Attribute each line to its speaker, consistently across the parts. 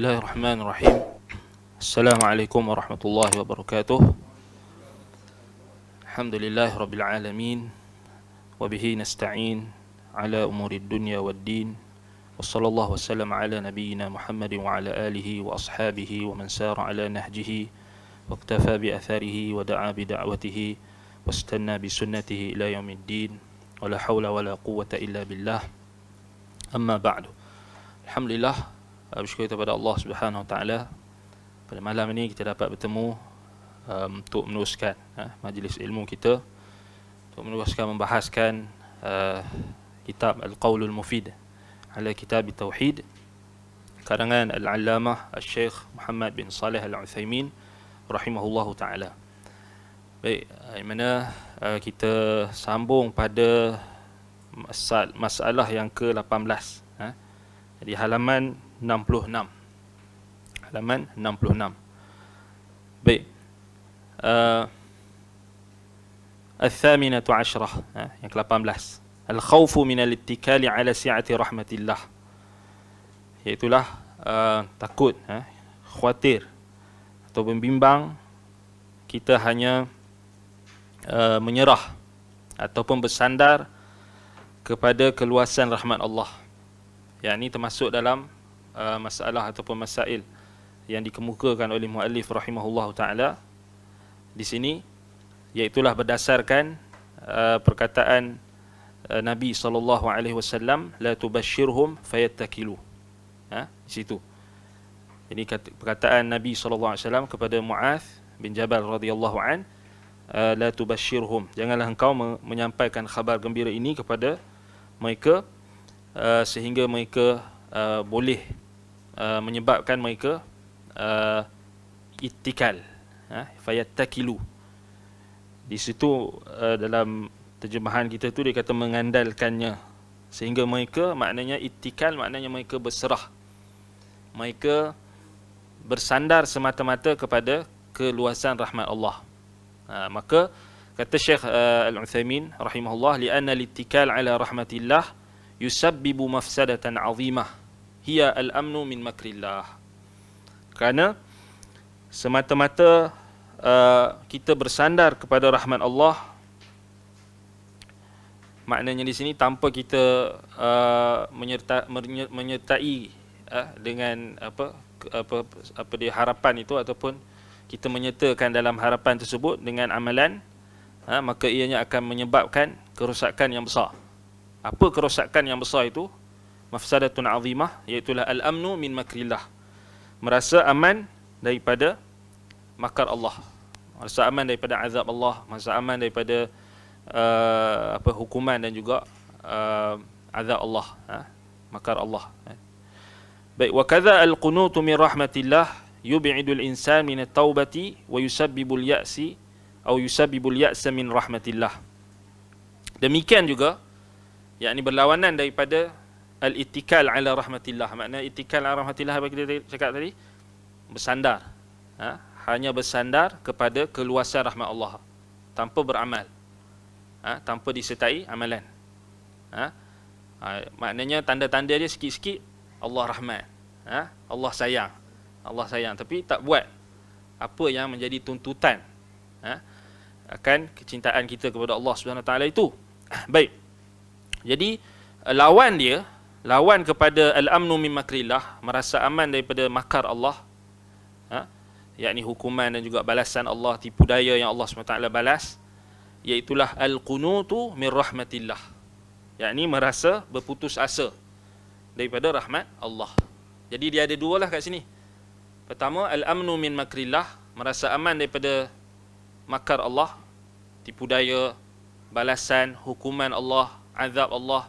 Speaker 1: Bismillahirrahmanirrahim. Assalamualaikum warahmatullahi wabarakatuh. Alhamdulillahi rabbil alamin. Wabihi nasta'in ala umurid dunya waddin. Wassallallahu wassalam ala nabiyyina Muhammadin wa ala alihi wa ashabihi wa man sara ala nahjihi waktafa bi atharihi wa da'a bi da'watihi wastanna bi sunnatihi ila yaumiddin. Wala hawla wala quwwata illa billah. Amma ba'du. Alhamdulillah, bersyukur kepada Allah Subhanahu Wa Taala. Pada malam ini kita dapat bertemu untuk meneruskan majlis ilmu kita, untuk meneruskan membahaskan kitab Al-Qaulul Mufid ala Kitab Tauhid karangan Al-Allamah Al-Syekh Muhammad bin Saleh Al-Utsaimin rahimahullahu taala. Baik, di mana kita sambung pada masalah yang ke-18, di halaman 66. Halaman 66. Baik. Al-thaminatu ashrah, yang ke-18. Al-khawfu min al-ittikali ala si'ati rahmatillah. Iaitulah takut, khawatir atau bimbang kita hanya menyerah ataupun bersandar kepada keluasan rahmat Allah. Yang ini termasuk dalam masalah ataupun masail yang dikemukakan oleh muallif rahimahullah taala di sini, iaitulah berdasarkan perkataan Nabi sallallahu alaihi wasallam, la tubashshirhum fayattakilu. Di situ. Jadi perkataan Nabi sallallahu alaihi wasallam kepada Muadz bin Jabal radhiyallahu an, la tubashshirhum, janganlah engkau menyampaikan khabar gembira ini kepada mereka sehingga mereka boleh menyebabkan mereka ittikal, fayattakilu. Di situ dalam terjemahan kita tu dia kata mengandalkannya, sehingga mereka, maknanya ittikal maknanya mereka berserah, mereka bersandar semata-mata kepada keluasan rahmat Allah. Maka kata Syekh Al-Utsaimin rahimahullah, li'anna al-ittikal ala rahmatillah yusabbibu mafsadatan 'azimah hiya al-amnu min makrillah. Kerana semata-mata kita bersandar kepada rahmat Allah, maknanya di sini tanpa kita menyertai dengan apa dia harapan itu, ataupun kita menyertakan dalam harapan tersebut dengan amalan, maka ianya akan menyebabkan kerosakan yang besar. Apa kerosakan yang besar itu? Mafsadatun azimah, iaitulah al-amnu min makrillah, merasa aman daripada makar Allah, merasa aman daripada azab Allah, merasa aman daripada hukuman dan juga azab Allah, makar Allah. Baik, wa kadza al-qunutu min rahmatillah yub'idul insan min at-taubati wa yusabbibul ya'si atau yusabbibul ya'sa min rahmatillah. Demikian juga, yakni berlawanan daripada al-ittikal ala rahmatillah. Makna ittikal ala rahmatillah apa kita cakap tadi? Bersandar. Hanya bersandar kepada keluasan rahmat Allah tanpa beramal, tanpa disertai amalan. Maknanya tanda-tanda dia sikit-sikit Allah rahmat, Allah sayang, Allah sayang, tapi tak buat apa yang menjadi tuntutan akan kecintaan kita kepada Allah Subhanahu Wa Taala itu. Baik. Jadi lawan kepada al-amnu min makrillah, merasa aman daripada makar Allah, yakni hukuman dan juga balasan Allah, tipu daya yang Allah SWT balas, iaitulah al-qunutu min rahmatillah, yakni merasa berputus asa daripada rahmat Allah. Jadi dia ada dua lah kat sini. Pertama, al-amnu min makrillah, merasa aman daripada makar Allah, tipu daya, balasan, hukuman Allah, azab Allah.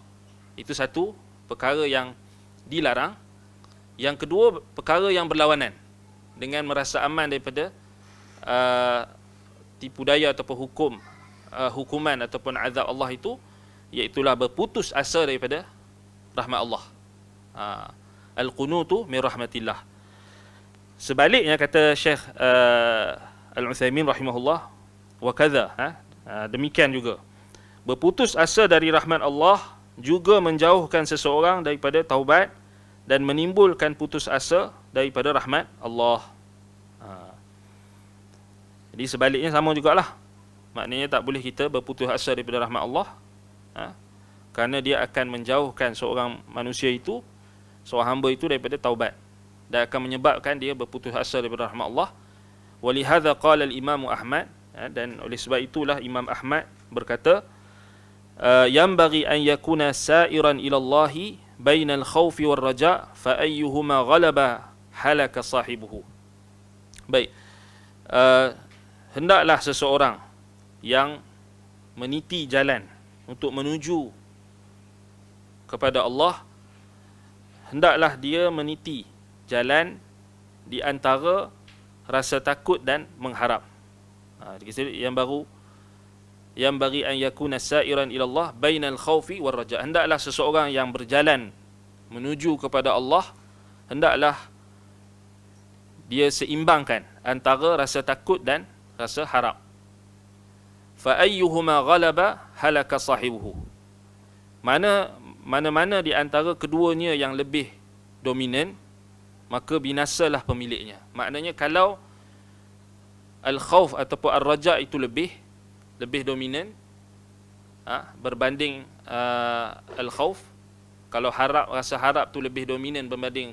Speaker 1: Itu satu perkara yang dilarang. Yang kedua, perkara yang berlawanan dengan merasa aman daripada tipu daya ataupun hukuman ataupun azab Allah itu, iaitulah berputus asa daripada rahmat Allah. Al-qunutu min rahmatillah. Sebaliknya kata Syekh Al-Utsaimin rahimahullah, wa kadza, demikian juga berputus asa dari rahmat Allah juga menjauhkan seseorang daripada taubat dan menimbulkan putus asa daripada rahmat Allah. Jadi sebaliknya sama jugalah. Maknanya tak boleh kita berputus asa daripada rahmat Allah, kerana dia akan menjauhkan seorang manusia itu, seorang hamba itu daripada taubat, dan akan menyebabkan dia berputus asa daripada rahmat Allah. Walihadza qala al-Imam Ahmad, dan oleh sebab itulah Imam Ahmad berkata, yanbaghi an yakuna sa'iran ila Allah bainal khawfi war raja' fa ayyuhuma ghalaba halaka sahibuhu. Baik, hendaklah seseorang yang meniti jalan untuk menuju kepada Allah, hendaklah dia meniti jalan di antara rasa takut dan mengharap. Yang bagi an yakuna sa'iran ila Allah bainal khawfi war raja'. Hendaklah seseorang yang berjalan menuju kepada Allah, hendaklah dia seimbangkan antara rasa takut dan rasa harap. Fa ayyuhuma ghalaba halaka sahibuhu. Mana-mana di antara keduanya yang lebih dominan, maka binasalah pemiliknya. Maknanya kalau al-khauf ataupun ar-raja itu lebih dominan berbanding al-khauf, kalau rasa harap tu lebih dominan berbanding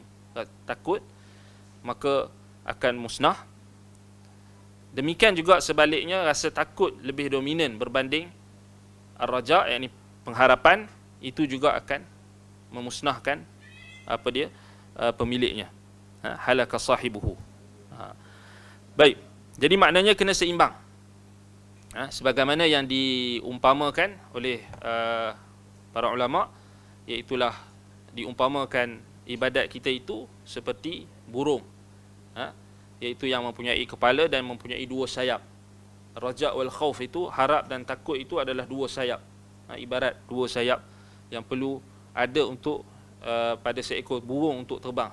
Speaker 1: takut, maka akan musnah. Demikian juga sebaliknya, rasa takut lebih dominan berbanding ar-raja, yakni pengharapan, itu juga akan memusnahkan pemiliknya. Halaka sahibuhu. Baik, jadi maknanya kena seimbang. Sebagaimana yang diumpamakan oleh para ulama, iaitulah diumpamakan ibadat kita itu seperti burung, iaitu yang mempunyai kepala dan mempunyai dua sayap. Raja' wal khauf itu, harap dan takut itu adalah dua sayap. Ibarat dua sayap yang perlu ada untuk pada seekor burung untuk terbang.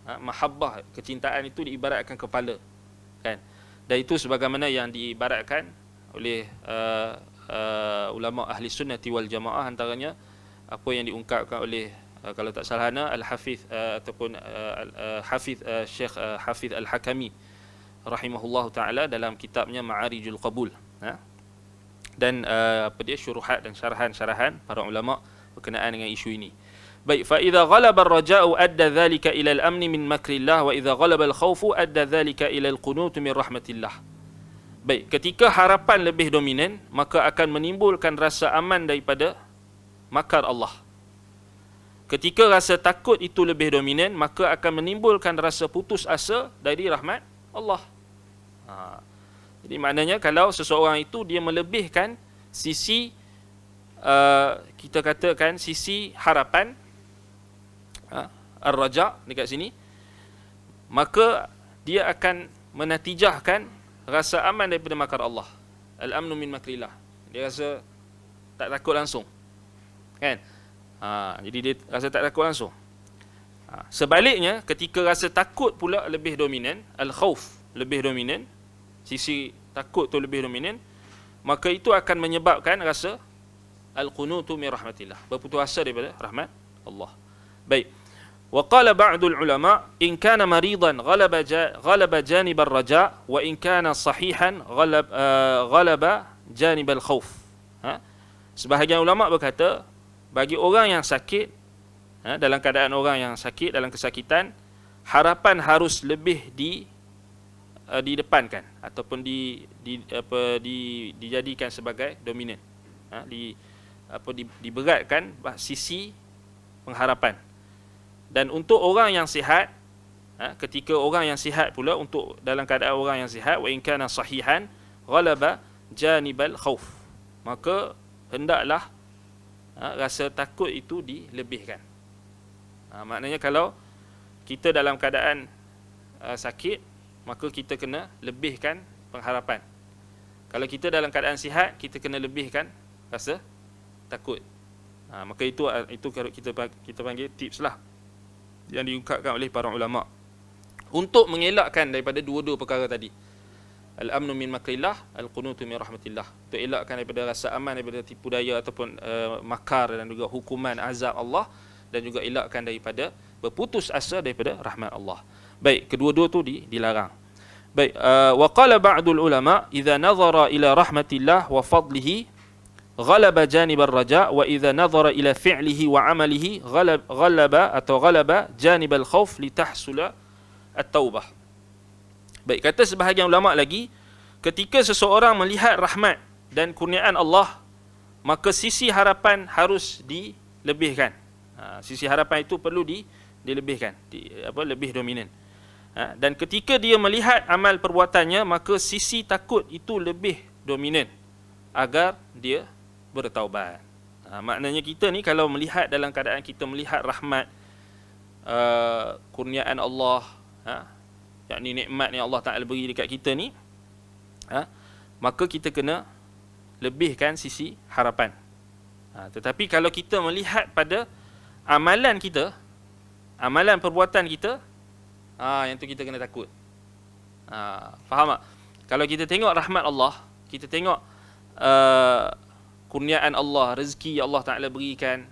Speaker 1: Mahabbah, kecintaan itu diibaratkan kepala, kan? Dan itu sebagaimana yang diibaratkan oleh ulama ahli sunnati wal jamaah, antaranya apa yang diungkapkan oleh kalau tak salah Al-Hafiz ataupun Hafiz Syekh Hafiz Al-Hakami rahimahullahu taala dalam kitabnya Ma'arijul Qabul, dan syuruhat dan syarahan para ulama berkenaan dengan isu ini. Baik, fa idza ghalaba ar-raja'u adda dhalika ila al-amn min makrillah, wa idza ghalaba al-khawfu adda dhalika ila al-qunut min rahmatillah. Baik, ketika harapan lebih dominan, maka akan menimbulkan rasa aman daripada makar Allah. Ketika rasa takut itu lebih dominan, maka akan menimbulkan rasa putus asa dari rahmat Allah. Jadi maknanya kalau seseorang itu dia melebihkan sisi kita katakan sisi harapan, ar-raja dekat sini, maka dia akan menatijahkan rasa aman daripada makar Allah. Al-amnu min makrillah. Dia rasa tak takut langsung, kan? Jadi dia rasa tak takut langsung. Sebaliknya, ketika rasa takut pula lebih dominan, al-khauf lebih dominan, sisi takut tu lebih dominan, maka itu akan menyebabkan rasa al-qunutu min rahmatillah, berputus asa daripada rahmat Allah. Baik. Wa qala ba'dul ulama, in kana maridan ghalaba janib ar-raja, wa in kana sahihan ghalaba janib al-khauf. Sebahagian ulama berkata, bagi orang yang sakit, dalam keadaan orang yang sakit, dalam kesakitan, harapan harus lebih didepankan ataupun dijadikan sebagai dominan. Diberatkan sisi pengharapan. Dan untuk orang yang sihat, ketika orang yang sihat pula, untuk dalam keadaan orang yang sihat, wa in kana sahihan ghalaba janibal khauf, maka hendaklah rasa takut itu dilebihkan. Maknanya kalau kita dalam keadaan sakit, maka kita kena lebihkan pengharapan. Kalau kita dalam keadaan sihat, kita kena lebihkan rasa takut. Maka itu kita panggil tips lah yang diungkapkan oleh para ulama untuk mengelakkan daripada dua-dua perkara tadi. Al-amnu min makrillah, al-qunutu min rahmatillah. Untuk elakkan daripada rasa aman daripada tipu daya ataupun makar dan juga hukuman azab Allah, dan juga elakkan daripada berputus asa daripada rahmat Allah. Baik, kedua-dua tu dilarang. Baik, wa qala ba'dul ulama idza nazara ila rahmatillah wa fadlihi ghalaba janib ar-raja wa idza nazara ila fi'lihi wa 'amalihi ghalaba janib al-khauf litahsula at-taubah. Baik, kata sebahagian ulama lagi, ketika seseorang melihat rahmat dan kurniaan Allah, maka sisi harapan harus dilebihkan. Sisi harapan itu perlu dilebihkan, lebih dominan. Dan ketika dia melihat amal perbuatannya, maka sisi takut itu lebih dominan agar dia bertaubat. Maknanya kita ni kalau melihat dalam keadaan kita melihat rahmat, kurniaan Allah, yakni nikmat yang Allah Ta'ala beri dekat kita ni, maka kita kena lebihkan sisi harapan. Tetapi kalau kita melihat pada amalan kita, amalan perbuatan kita, yang tu kita kena takut. Faham tak? Kalau kita tengok rahmat Allah, kita tengok kurniaan Allah, rezeki yang Allah Ta'ala berikan,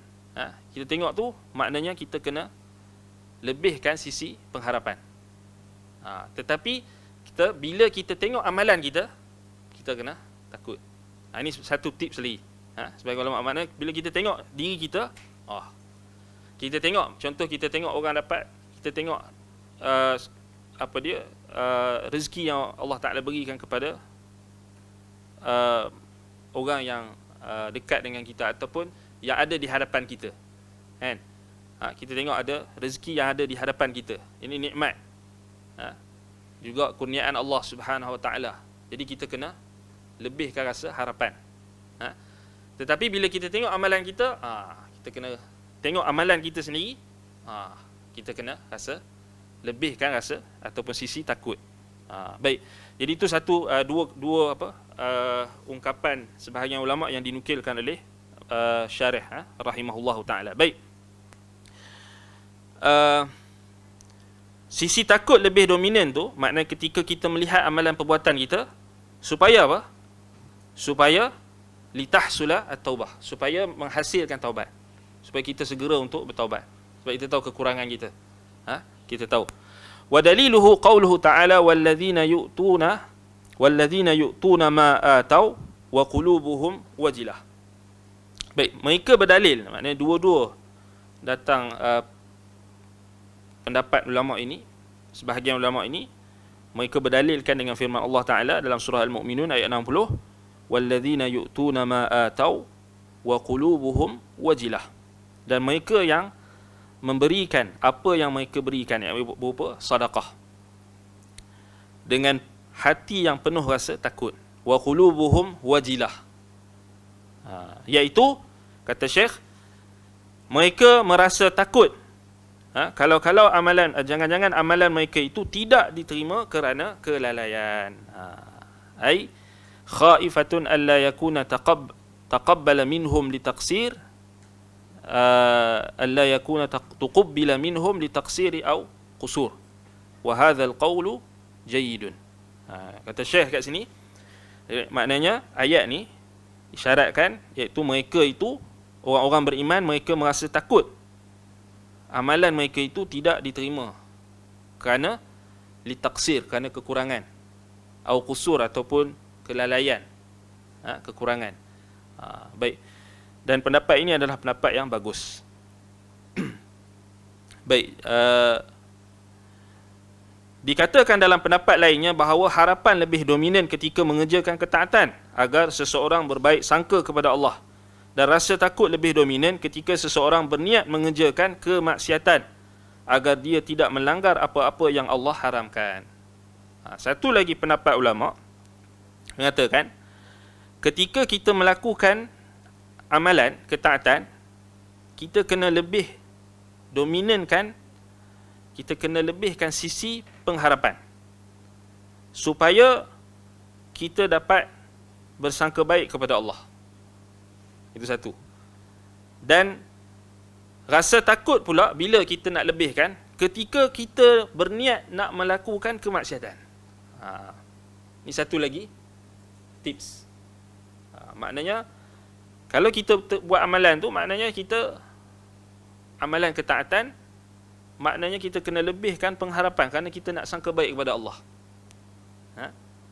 Speaker 1: kita tengok tu, maknanya kita kena lebihkan sisi pengharapan. Tetapi bila kita tengok amalan kita, kita kena takut. Ini satu tips lagi. Sebagai ulama, maknanya bila kita tengok diri kita, kita tengok, contoh kita tengok orang dapat, kita tengok rezeki yang Allah Ta'ala berikan kepada orang yang dekat dengan kita ataupun yang ada di hadapan kita, kan? Kita tengok ada rezeki yang ada di hadapan kita, ini nikmat, juga kurniaan Allah Subhanahu Wa Ta'ala. Jadi kita kena lebihkan rasa harapan. Tetapi bila kita tengok amalan kita, kita kena tengok amalan kita sendiri, kita kena lebihkan rasa ataupun sisi takut. Baik. Jadi itu satu dua ungkapan sebahagian ulama yang dinukilkan oleh syarih rahimahullahu taala. Baik. Sisi takut lebih dominan tu, maknanya ketika kita melihat amalan perbuatan kita, supaya apa? Supaya litahsula at-taubah, supaya menghasilkan taubat. Supaya kita segera untuk bertaubat. Sebab kita tahu kekurangan kita. Kita tahu. Wa daliluhu qauluhu ta'ala walladzina yu'tuna ma atau wa qulubuhum wajilah. Baik, mereka berdalil, maknanya dua-dua datang pendapat ulama ini, sebahagian ulama ini, mereka berdalilkan dengan firman Allah Ta'ala dalam surah Al-Mu'minun ayat 60, walladzina yu'tuna ma atau wa qulubuhum wajilah. Dan mereka yang memberikan apa yang mereka berikan, yang berupa sedekah, dengan hati yang penuh rasa takut. Wa qulubuhum wajilah, iaitu kata Syekh, mereka merasa takut. Kalau amalan, jangan-jangan amalan mereka itu tidak diterima kerana kelalaian. Ai khaifatun alla yakuna taqabbala minhum litaqsir, alla yakuna tuqabbila minhum litaqsiri aw qusur. Wa hadha alqawlu jayyidun. Kata Syekh kat sini, maknanya ayat ni isyaratkan, iaitu mereka itu orang-orang beriman, mereka merasa takut amalan mereka itu tidak diterima kerana litaqsir, kerana kekurangan, au qusur ataupun kelalaian, kekurangan. Baik. Dan pendapat ini adalah pendapat yang bagus. Baik, dikatakan dalam pendapat lainnya bahawa harapan lebih dominan ketika mengerjakan ketaatan agar seseorang berbaik sangka kepada Allah, dan rasa takut lebih dominan ketika seseorang berniat mengerjakan kemaksiatan agar dia tidak melanggar apa-apa yang Allah haramkan. Satu lagi pendapat ulama mengatakan, ketika kita melakukan amalan ketaatan, kita kena lebih dominankan, kita kena lebihkan sisi pengharapan, supaya kita dapat bersangka baik kepada Allah. Itu satu. Dan rasa takut pula bila kita nak lebihkan ketika kita berniat nak melakukan kemaksiatan. Ini satu lagi tips. Maknanya kalau kita buat amalan tu, maknanya kita amalan ketaatan, maknanya kita kena lebihkan pengharapan kerana kita nak sangka baik kepada Allah.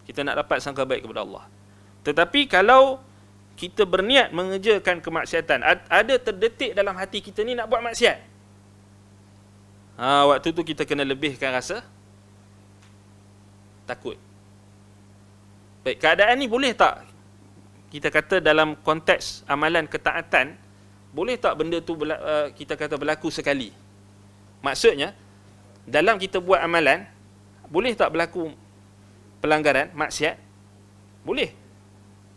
Speaker 1: Kita nak dapat sangka baik kepada Allah. Tetapi kalau kita berniat mengerjakan kemaksiatan, ada terdetik dalam hati kita ni nak buat maksiat, waktu tu kita kena lebihkan rasa takut. Baik, keadaan ni boleh tak kita kata dalam konteks amalan ketaatan, boleh tak benda tu kita kata berlaku sekali? Maksudnya, dalam kita buat amalan, boleh tak berlaku pelanggaran, maksiat? Boleh.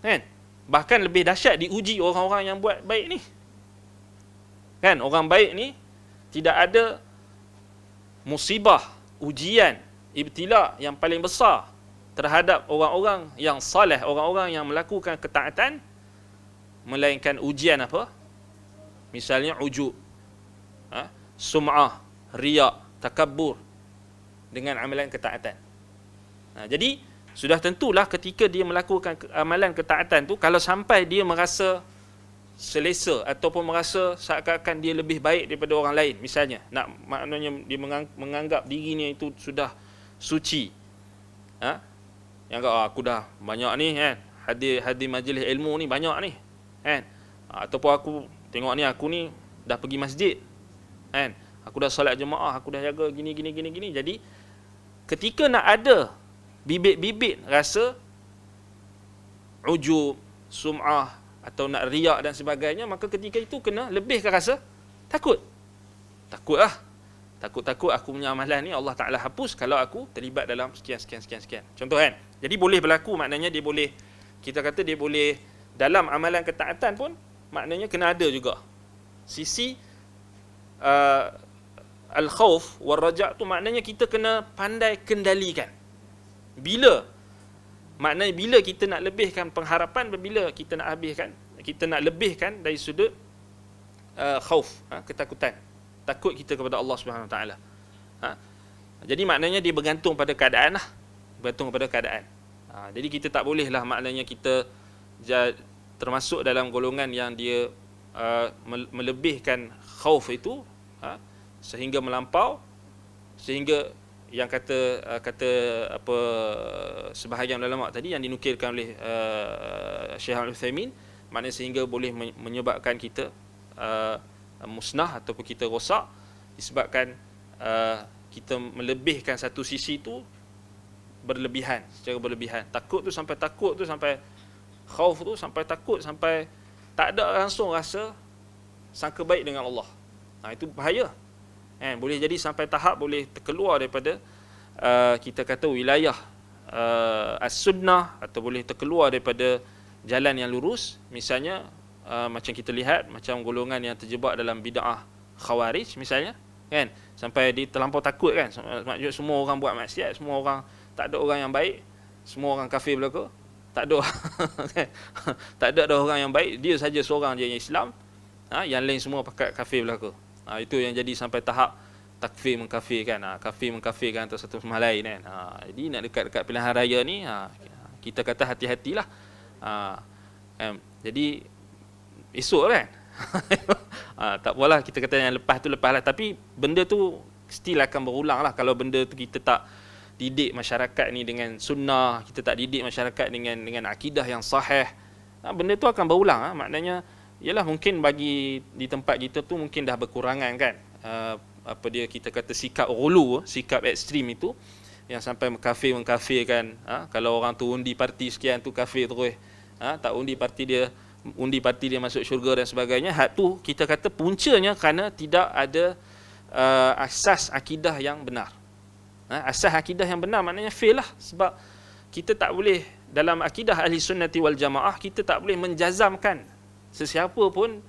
Speaker 1: Kan? Bahkan lebih dahsyat diuji orang-orang yang buat baik ni. Kan? Orang baik ni tidak ada musibah, ujian, ibtila yang paling besar terhadap orang-orang yang saleh, orang-orang yang melakukan ketaatan, melainkan ujian apa? Misalnya ujub, sum'ah, riya', takabbur dengan amalan ketaatan. Jadi sudah tentulah ketika dia melakukan amalan ketaatan tu, kalau sampai dia merasa selesa ataupun merasa seakan-akan dia lebih baik daripada orang lain, misalnya, maknanya dia menganggap dirinya itu sudah suci. Yang aku dah banyak ni kan, hadir majlis ilmu ni banyak ni kan, ataupun aku tengok ni, aku ni dah pergi masjid kan, aku dah solat jemaah, aku dah jaga gini. Jadi ketika nak ada bibit-bibit rasa ujub, sum'ah atau nak riak dan sebagainya, maka ketika itu kena lebihkan rasa takut. Takut aku punya amalan ni Allah Ta'ala hapus kalau aku terlibat dalam sekian. Contoh kan. Jadi boleh berlaku, maknanya dia boleh, kita kata dia boleh dalam amalan ketaatan pun, maknanya kena ada juga sisi al-khawf wal-raja' tu, maknanya kita kena pandai kendalikan. Maknanya bila kita nak lebihkan pengharapan, bila kita nak lebihkan dari sudut khauf, ketakutan, takut kita kepada Allah Subhanahu Wa Taala. Jadi maknanya dia bergantung pada keadaan lah, jadi kita tak boleh lah maknanya kita termasuk dalam golongan yang dia melebihkan khauf itu sehingga melampau, sehingga yang kata apa sebahagian ulama tadi yang dinukilkan oleh Syekh Al-Utsaimin, maknanya sehingga boleh menyebabkan kita musnah ataupun kita rosak disebabkan kita melebihkan satu sisi tu secara berlebihan. Takut tu sampai khauf tu sampai takut, sampai tak ada langsung rasa sangka baik dengan Allah. Itu bahaya. Boleh jadi sampai tahap boleh terkeluar daripada kita kata wilayah as-sunnah, atau boleh terkeluar daripada jalan yang lurus. Misalnya macam kita lihat, macam golongan yang terjebak dalam bid'ah khawarij misalnya kan, sampai dia terlampau takut kan, maksud semua orang buat maksiat, semua orang, tak ada orang yang baik, semua orang kafir belaka, tak ada tak ada orang yang baik, dia saja seorang je yang Islam, yang lain semua pakat kafir belaka. Itu yang jadi sampai tahap takfir mengkafirkan, kafir mengkafirkan antara satu sama lain kan. Jadi nak dekat pilihan raya ni, kita kata hati-hatilah. Jadi esok kan tak apalah, kita kata yang lepas lah, tapi benda tu still akan berulang lah kalau benda tu kita tak didik masyarakat ni dengan sunnah, kita tak didik masyarakat dengan akidah yang sahih, benda tu akan berulang. Maknanya ialah mungkin bagi di tempat kita tu mungkin dah berkurangan kan, kita kata sikap ghulu, sikap ekstrim itu yang sampai mengkafirkan. Kalau orang tu undi parti sekian tu kafir terus, tak undi parti dia masuk syurga dan sebagainya. Hak tu kita kata puncanya kerana tidak ada asas akidah yang benar. Asas akidah yang benar maknanya fail lah, sebab kita tak boleh dalam akidah ahli sunnati wal jamaah, kita tak boleh menjazamkan sesiapa pun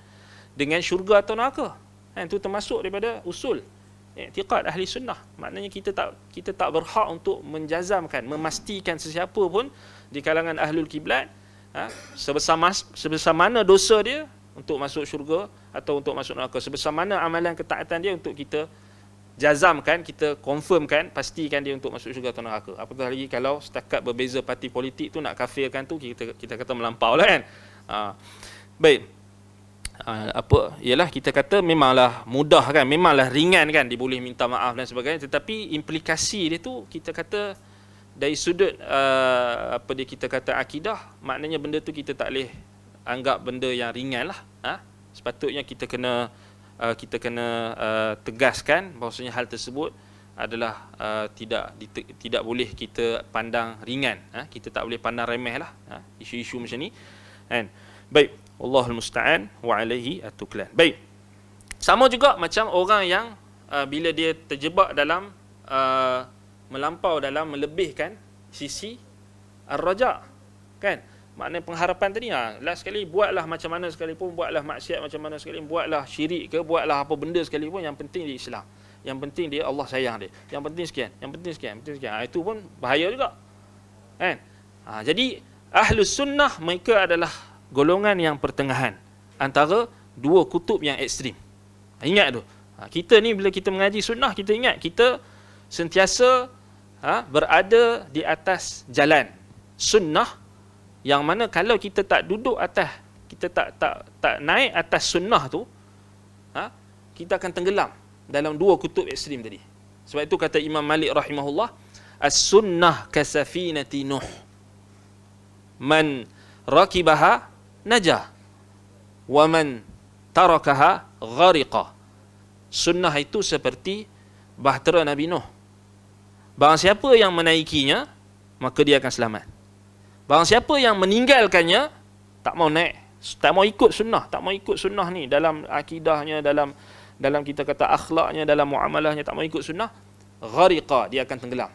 Speaker 1: dengan syurga atau neraka. Itu termasuk daripada usul i'tiqad ahli sunnah. Maknanya kita tak berhak untuk menjazamkan, memastikan sesiapa pun di kalangan ahlul kiblat sebesar mana dosa dia untuk masuk syurga atau untuk masuk neraka, sebesar mana amalan ketaatan dia untuk kita jazamkan, kita confirmkan, pastikan dia untuk masuk syurga atau neraka. Apatah lagi kalau setakat berbeza parti politik tu nak kafirkan tu, kita kata melampau lah kan. Baik. Ialah kita kata memanglah mudah kan, memanglah ringan kan, dia boleh minta maaf dan sebagainya, tetapi implikasi dia tu kita kata dari sudut kita kata akidah, maknanya benda tu kita tak boleh anggap benda yang ringan lah. Sepatutnya kita kena tegaskan bahawasanya hal tersebut adalah tidak boleh kita pandang ringan. Kita tak boleh pandang remeh lah isu-isu macam ni kan. Baik, Allahul musta'an wa alaihi at-tuklan. Baik, sama juga macam orang yang bila dia terjebak dalam melampau dalam melebihkan sisi ar-raja kan, maknanya pengharapan tadi, last sekali buatlah macam mana sekalipun, buatlah maksiat macam mana sekalipun, buatlah syirik ke, buatlah apa benda sekalipun, yang penting dia Islam, yang penting dia Allah sayang dia, yang penting sekian, yang penting sekian, itu pun bahaya juga kan. Jadi Ahlus Sunnah mereka adalah golongan yang pertengahan antara dua kutub yang ekstrim. Ingat tu, kita ni bila kita mengaji sunnah, kita ingat kita sentiasa berada di atas jalan sunnah, yang mana kalau kita tak duduk atas, kita tak naik atas sunnah tu, kita akan tenggelam dalam dua kutub ekstrim tadi. Sebab itu kata Imam Malik rahimahullah, as-sunnah kasafinati Nuh, man rakibaha najah wa man tarakaha ghariqa. Sunnah itu seperti bahtera Nabi Nuh. Barang siapa yang menaikinya, maka dia akan selamat. Barang siapa yang meninggalkannya, tak mau naik, tak mau ikut sunnah, tak mau ikut sunnah ni dalam akidahnya, dalam kita kata akhlaknya, dalam muamalahnya, tak mau ikut sunnah, ghariqa, dia akan tenggelam.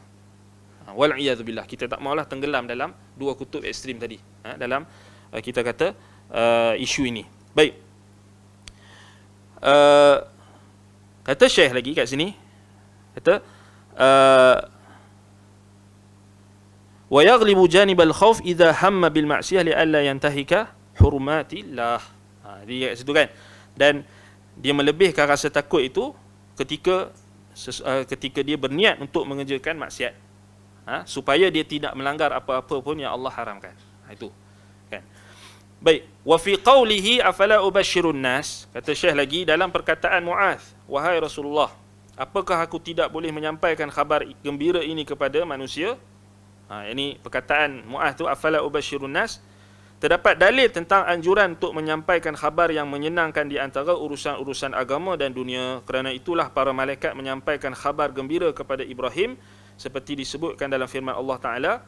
Speaker 1: Wal'iyadzubillah, kita tak maulah tenggelam dalam dua kutub ekstrim tadi, dalam kita kata isu ini. Baik, kata Syekh lagi kat sini, kata wa yaghlibu janibal khauf idza hamma bil ma'siyah li alla yantahika hurumatillah. Dia kat situ kan, dan dia melebihkan rasa takut itu ketika dia berniat untuk mengerjakan maksiat, supaya dia tidak melanggar apa-apa pun yang Allah haramkan. Itu kan. Baik, wa fi qawlihi afala ubashirun nas, kata Syekh lagi dalam perkataan Muaz, wahai Rasulullah, apakah aku tidak boleh menyampaikan khabar gembira ini kepada manusia? Ini perkataan Muaz tu, afala ubashirun nas, terdapat dalil tentang anjuran untuk menyampaikan khabar yang menyenangkan di antara urusan-urusan agama dan dunia. Kerana itulah para malaikat menyampaikan khabar gembira kepada Ibrahim, seperti disebutkan dalam firman Allah Ta'ala,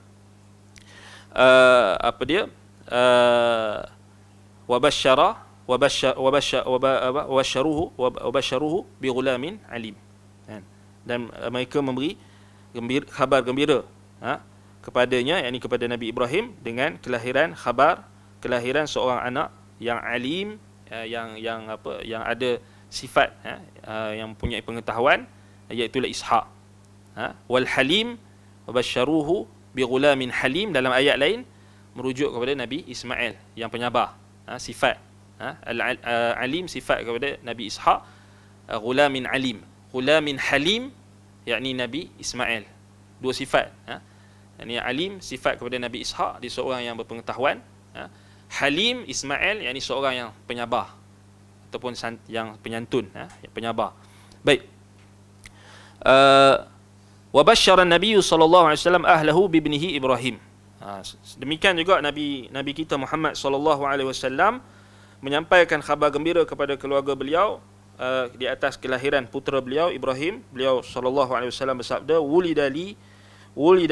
Speaker 1: wabasharuhu bighulamin alim, dan mereka memberi khabar gembira kepadanya, yakni kepada Nabi Ibrahim, dengan kelahiran seorang anak yang alim, yang ada sifat yang mempunyai pengetahuan, iaitu Ishaq. Wal halim wabasharuhu bighulamin halim, dalam ayat lain merujuk kepada Nabi Ismail yang penyabar, sifat alim, sifat kepada Nabi Ishaq. Ghulamin alim, ghulamin halim, yakni Nabi Ismail, dua sifat. Yakni alim, sifat kepada Nabi Ishaq, dia seorang yang berpengetahuan. Halim, Ismail, yakni seorang yang penyabar ataupun yang penyantun, yang penyabar. Baik, wa basyara an-nabiy sallallahu alaihi wasallam ahlahu bi ibnihi Ibrahim. Demikian juga Nabi kita Muhammad sallallahu alaihi wasallam menyampaikan khabar gembira kepada keluarga beliau di atas kelahiran putera beliau Ibrahim. Beliau sallallahu alaihi wasallam bersabda, wulida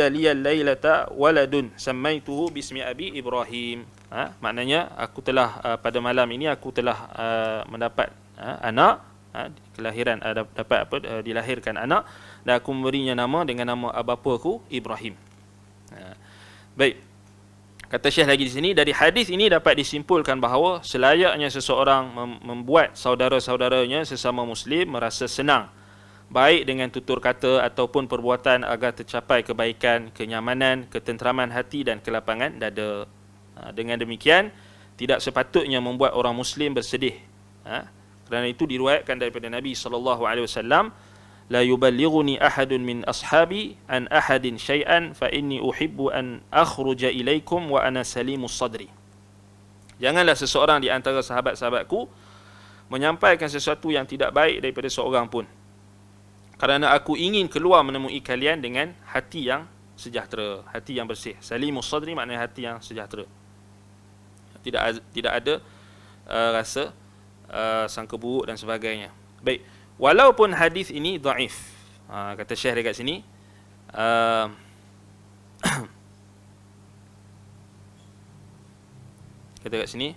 Speaker 1: liyal lailata waladun sammaituhu bismi abi Ibrahim. Maknanya aku telah pada malam ini aku telah mendapat anak, kelahiran dilahirkan anak, dan aku memberinya nama dengan nama bapa aku Ibrahim. Baik, kata Syekh lagi di sini, dari hadis ini dapat disimpulkan bahawa selayaknya seseorang membuat saudara-saudaranya sesama Muslim merasa senang, baik dengan tutur kata ataupun perbuatan, agar tercapai kebaikan, kenyamanan, ketenteraman hati dan kelapangan dada. Dengan demikian, tidak sepatutnya membuat orang Muslim bersedih. Kerana itu diriwayatkan daripada Nabi SAW, la yuballighuni ahadun min ashabi an ahadin syai'an fa inni uhibbu an akhruja ilaikum wa ana salimus sadri. Janganlah seseorang di antara sahabat-sahabatku menyampaikan sesuatu yang tidak baik daripada seorang pun. Kerana aku ingin keluar menemui kalian dengan hati yang sejahtera, hati yang bersih. Salimus sadri maknanya hati yang sejahtera. Tidak ada rasa sangka buruk dan sebagainya. Baik, walaupun hadis ini dhaif, kata Syekh dekat sini, kata kat sini,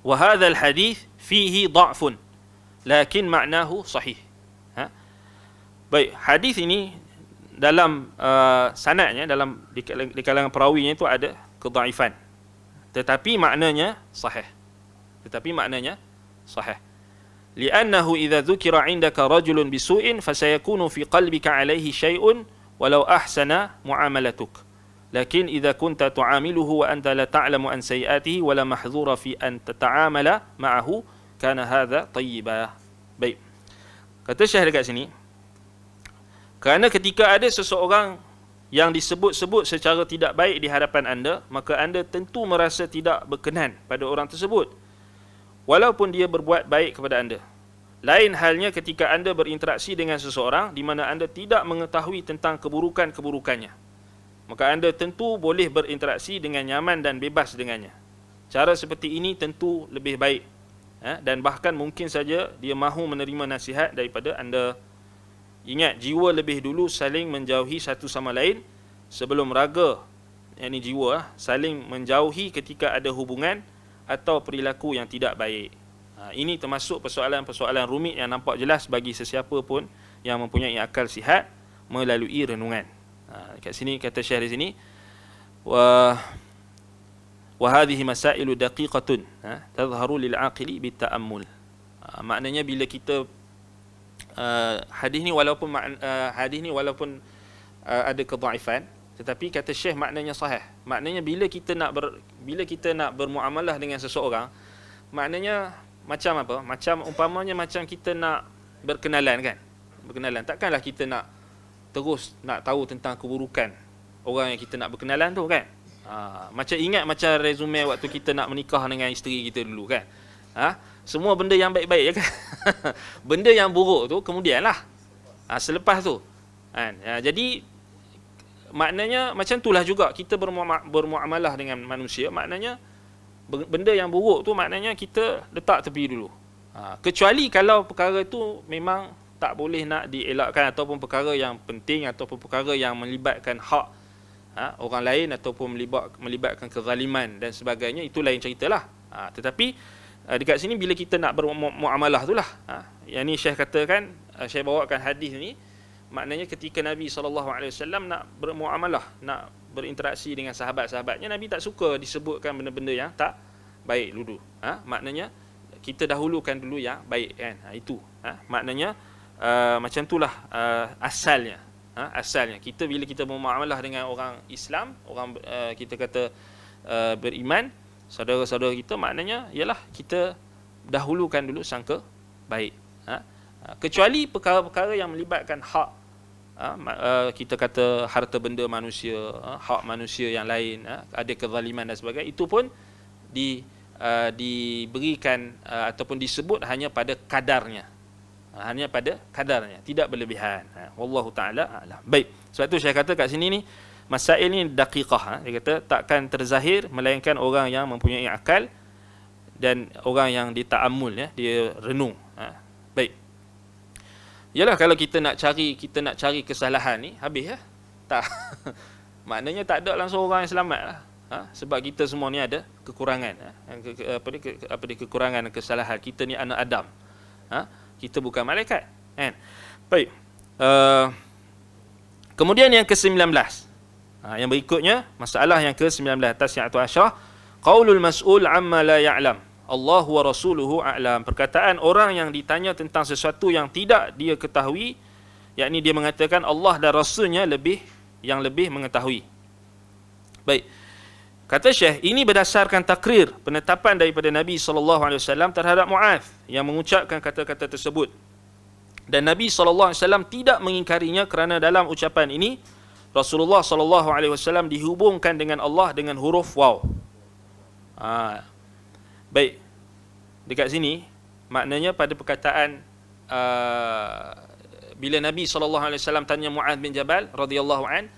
Speaker 1: wa hadzal hadis fihi dha'fun lakin ma'nahu sahih. Baik, hadis ini dalam sanadnya, dalam di kalangan perawinya itu ada kedhaifan, tetapi maknanya sahih. Li'annahu idza dzukira 'indaka rajulun bisu'in fasayakunu fi qalbika 'alaihi syai'un walau ahsana mu'amalatuk. Lakin idza kunta tu'amiluhu wa anta la ta'lamu an sayi'atihi wa la mahdzura fi an tata'amala ma'ahu kana hadza tayyiba. Baik. Kata Syekh dekat sini, kerana ketika ada seseorang yang disebut-sebut secara tidak baik di hadapan anda, maka anda tentu merasa tidak berkenan pada orang tersebut, walaupun dia berbuat baik kepada anda. Lain halnya ketika anda berinteraksi dengan seseorang di mana anda tidak mengetahui tentang keburukan-keburukannya, maka anda tentu boleh berinteraksi dengan nyaman dan bebas dengannya. Cara seperti ini tentu lebih baik, dan bahkan mungkin saja dia mahu menerima nasihat daripada anda. Ingat, jiwa lebih dulu saling menjauhi satu sama lain sebelum raga, yakni jiwa saling menjauhi ketika ada hubungan atau perilaku yang tidak baik. Ini termasuk persoalan-persoalan rumit yang nampak jelas bagi sesiapa pun yang mempunyai akal sihat melalui renungan. Kat sini kata Syekh di sini, wa hadhihi masailu daqiqatun tadhharu lil aqili bita'ammul. Maknanya bila kita hadis ni walaupun ada kedhaifan, tetapi kata Syekh maknanya sahih. Maknanya bila kita nak bermuamalah dengan seseorang, maknanya macam apa? Macam umpamanya macam kita nak berkenalan kan? Berkenalan. Takkanlah kita nak terus nak tahu tentang keburukan orang yang kita nak berkenalan tu kan? Macam resume waktu kita nak menikah dengan isteri kita dulu kan? Semua benda yang baik-baik kan? Benda yang buruk tu kemudianlah, selepas tu kan? Jadi maknanya macam itulah juga kita bermuamalah dengan manusia. Maknanya benda yang buruk tu maknanya kita letak tepi dulu, kecuali kalau perkara tu memang tak boleh nak dielakkan, ataupun perkara yang penting, ataupun perkara yang melibatkan hak orang lain, ataupun melibatkan kezaliman dan sebagainya, itu lain ceritalah. Tetapi dekat sini bila kita nak bermuamalah itulah, yang ni Syekh katakan, Syekh bawakan hadis ni, maknanya ketika Nabi SAW nak bermuamalah, nak berinteraksi dengan sahabat-sahabatnya, Nabi tak suka disebutkan benda-benda yang tak baik dulu. Maknanya kita dahulukan dulu yang baik kan. Itu maknanya macam itulah asalnya. Asalnya kita bila kita bermuamalah dengan orang Islam, orang kita kata beriman, saudara-saudara kita, maknanya ialah kita dahulukan dulu sangka baik. Kecuali perkara-perkara yang melibatkan hak, kita kata harta benda manusia, hak manusia yang lain, ada kezaliman dan sebagainya, itu pun diberikan ataupun disebut hanya pada kadarnya. Tidak berlebihan. Wallahu ta'ala a'lam. Baik, sebab tu saya kata kat sini ni, masail ni daqiqah. Dia kata takkan terzahir melainkan orang yang mempunyai akal dan orang yang dita'ammul, dia renung. Baik. Yalah, kalau kita nak cari kesalahan ni, habis tak. Maknanya tak ada langsung orang yang selamat lah. Sebab kita semua ni ada kekurangan. Kekurangan dan kesalahan. Kita ni anak Adam. Kita bukan malaikat kan? Baik. Kemudian yang ke-19, yang berikutnya, masalah yang ke-19, Tasi'atu Asyarah, qaulul mas'ul amma la ya'lam Allah wa rasuluhu a'lam. Perkataan orang yang ditanya tentang sesuatu yang tidak dia ketahui, yakni dia mengatakan Allah dan Rasulnya lebih mengetahui. Baik. Kata Syekh, ini berdasarkan takrir, penetapan daripada Nabi SAW terhadap Mu'adh yang mengucapkan kata-kata tersebut. Dan Nabi SAW tidak mengingkarinya kerana dalam ucapan ini Rasulullah SAW dihubungkan dengan Allah dengan huruf waw. Baik, dekat sini maknanya pada perkataan bila Nabi SAW tanya Mu'adh bin Jabal radhiyallahu an,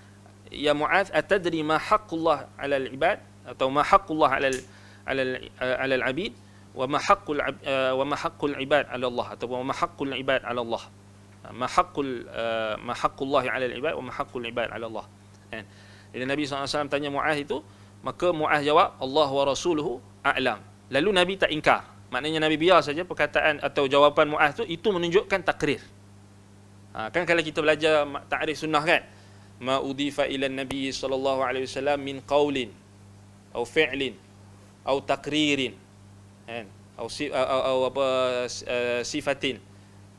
Speaker 1: ya Mu'adh, atadri ma haqqullah 'ala al-ibad, atau ma haqqullah 'ala al-'abid wa ma haqqul ibad 'ala Allah, atau ma haqqul ibad 'ala Allah. Ma haqqullahi 'ala al-ibad wa ma haqqul ibad 'ala Allah. Kan? Bila Nabi SAW tanya Mu'adh itu, maka Mu'adh jawab Allah wa rasuluhu a'lam. Lalu Nabi tak ingkar. Maknanya Nabi biar saja perkataan atau jawapan Mu'adh itu menunjukkan takrir. Kan kalau kita belajar ta'rif sunnah kan, ma udifa ila Nabi sallallahu alaihi wasallam min qaulin atau fi'lin atau takririn, kan, atau apa sifatin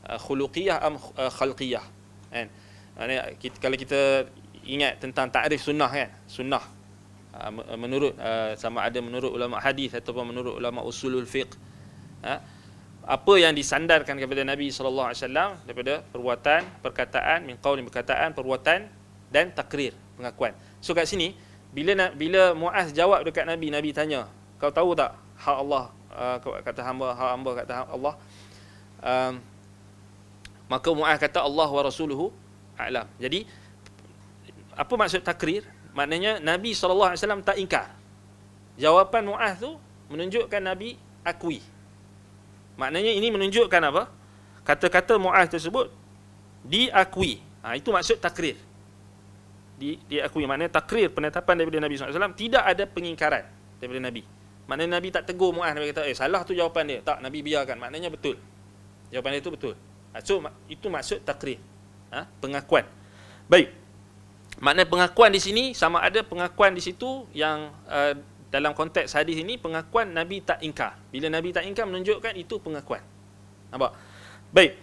Speaker 1: khuluqiyah am khalqiyah, kan. Kalau kita ingat tentang ta'rif sunnah kan, sunnah menurut sama ada menurut ulama hadis ataupun menurut ulama usulul fiqh, apa yang disandarkan kepada Nabi sallallahu alaihi wasallam daripada perbuatan, perkataan, min qaulin, perkataan, perbuatan, dan takrir, pengakuan. So kat sini bila Mu'adh jawab dekat Nabi, Nabi tanya, kau tahu tak hak Allah, kata hamba, hak hamba kata Allah, maka Mu'adh kata Allah wa rasuluhu a'lam. Jadi apa maksud takrir? Maknanya Nabi sallallahu alaihi wasallam tak ingkar. Jawapan Mu'adh tu menunjukkan Nabi akui. Maknanya ini menunjukkan apa? Kata-kata Mu'adh tersebut diakui. Itu maksud takrir. Diakui. Maknanya takrir, penetapan daripada Nabi SAW, tidak ada pengingkaran daripada Nabi. Maknanya Nabi tak tegur Mu'adh. Nabi kata, salah tu jawapan dia. Tak, Nabi biarkan. Maknanya betul. Jawapan dia itu betul. So, itu maksud takrir. Pengakuan. Baik. Makna pengakuan di sini sama ada pengakuan di situ yang dalam konteks hadis ini pengakuan Nabi tak ingkar. Bila Nabi tak ingkar menunjukkan itu pengakuan. Nampak? Baik.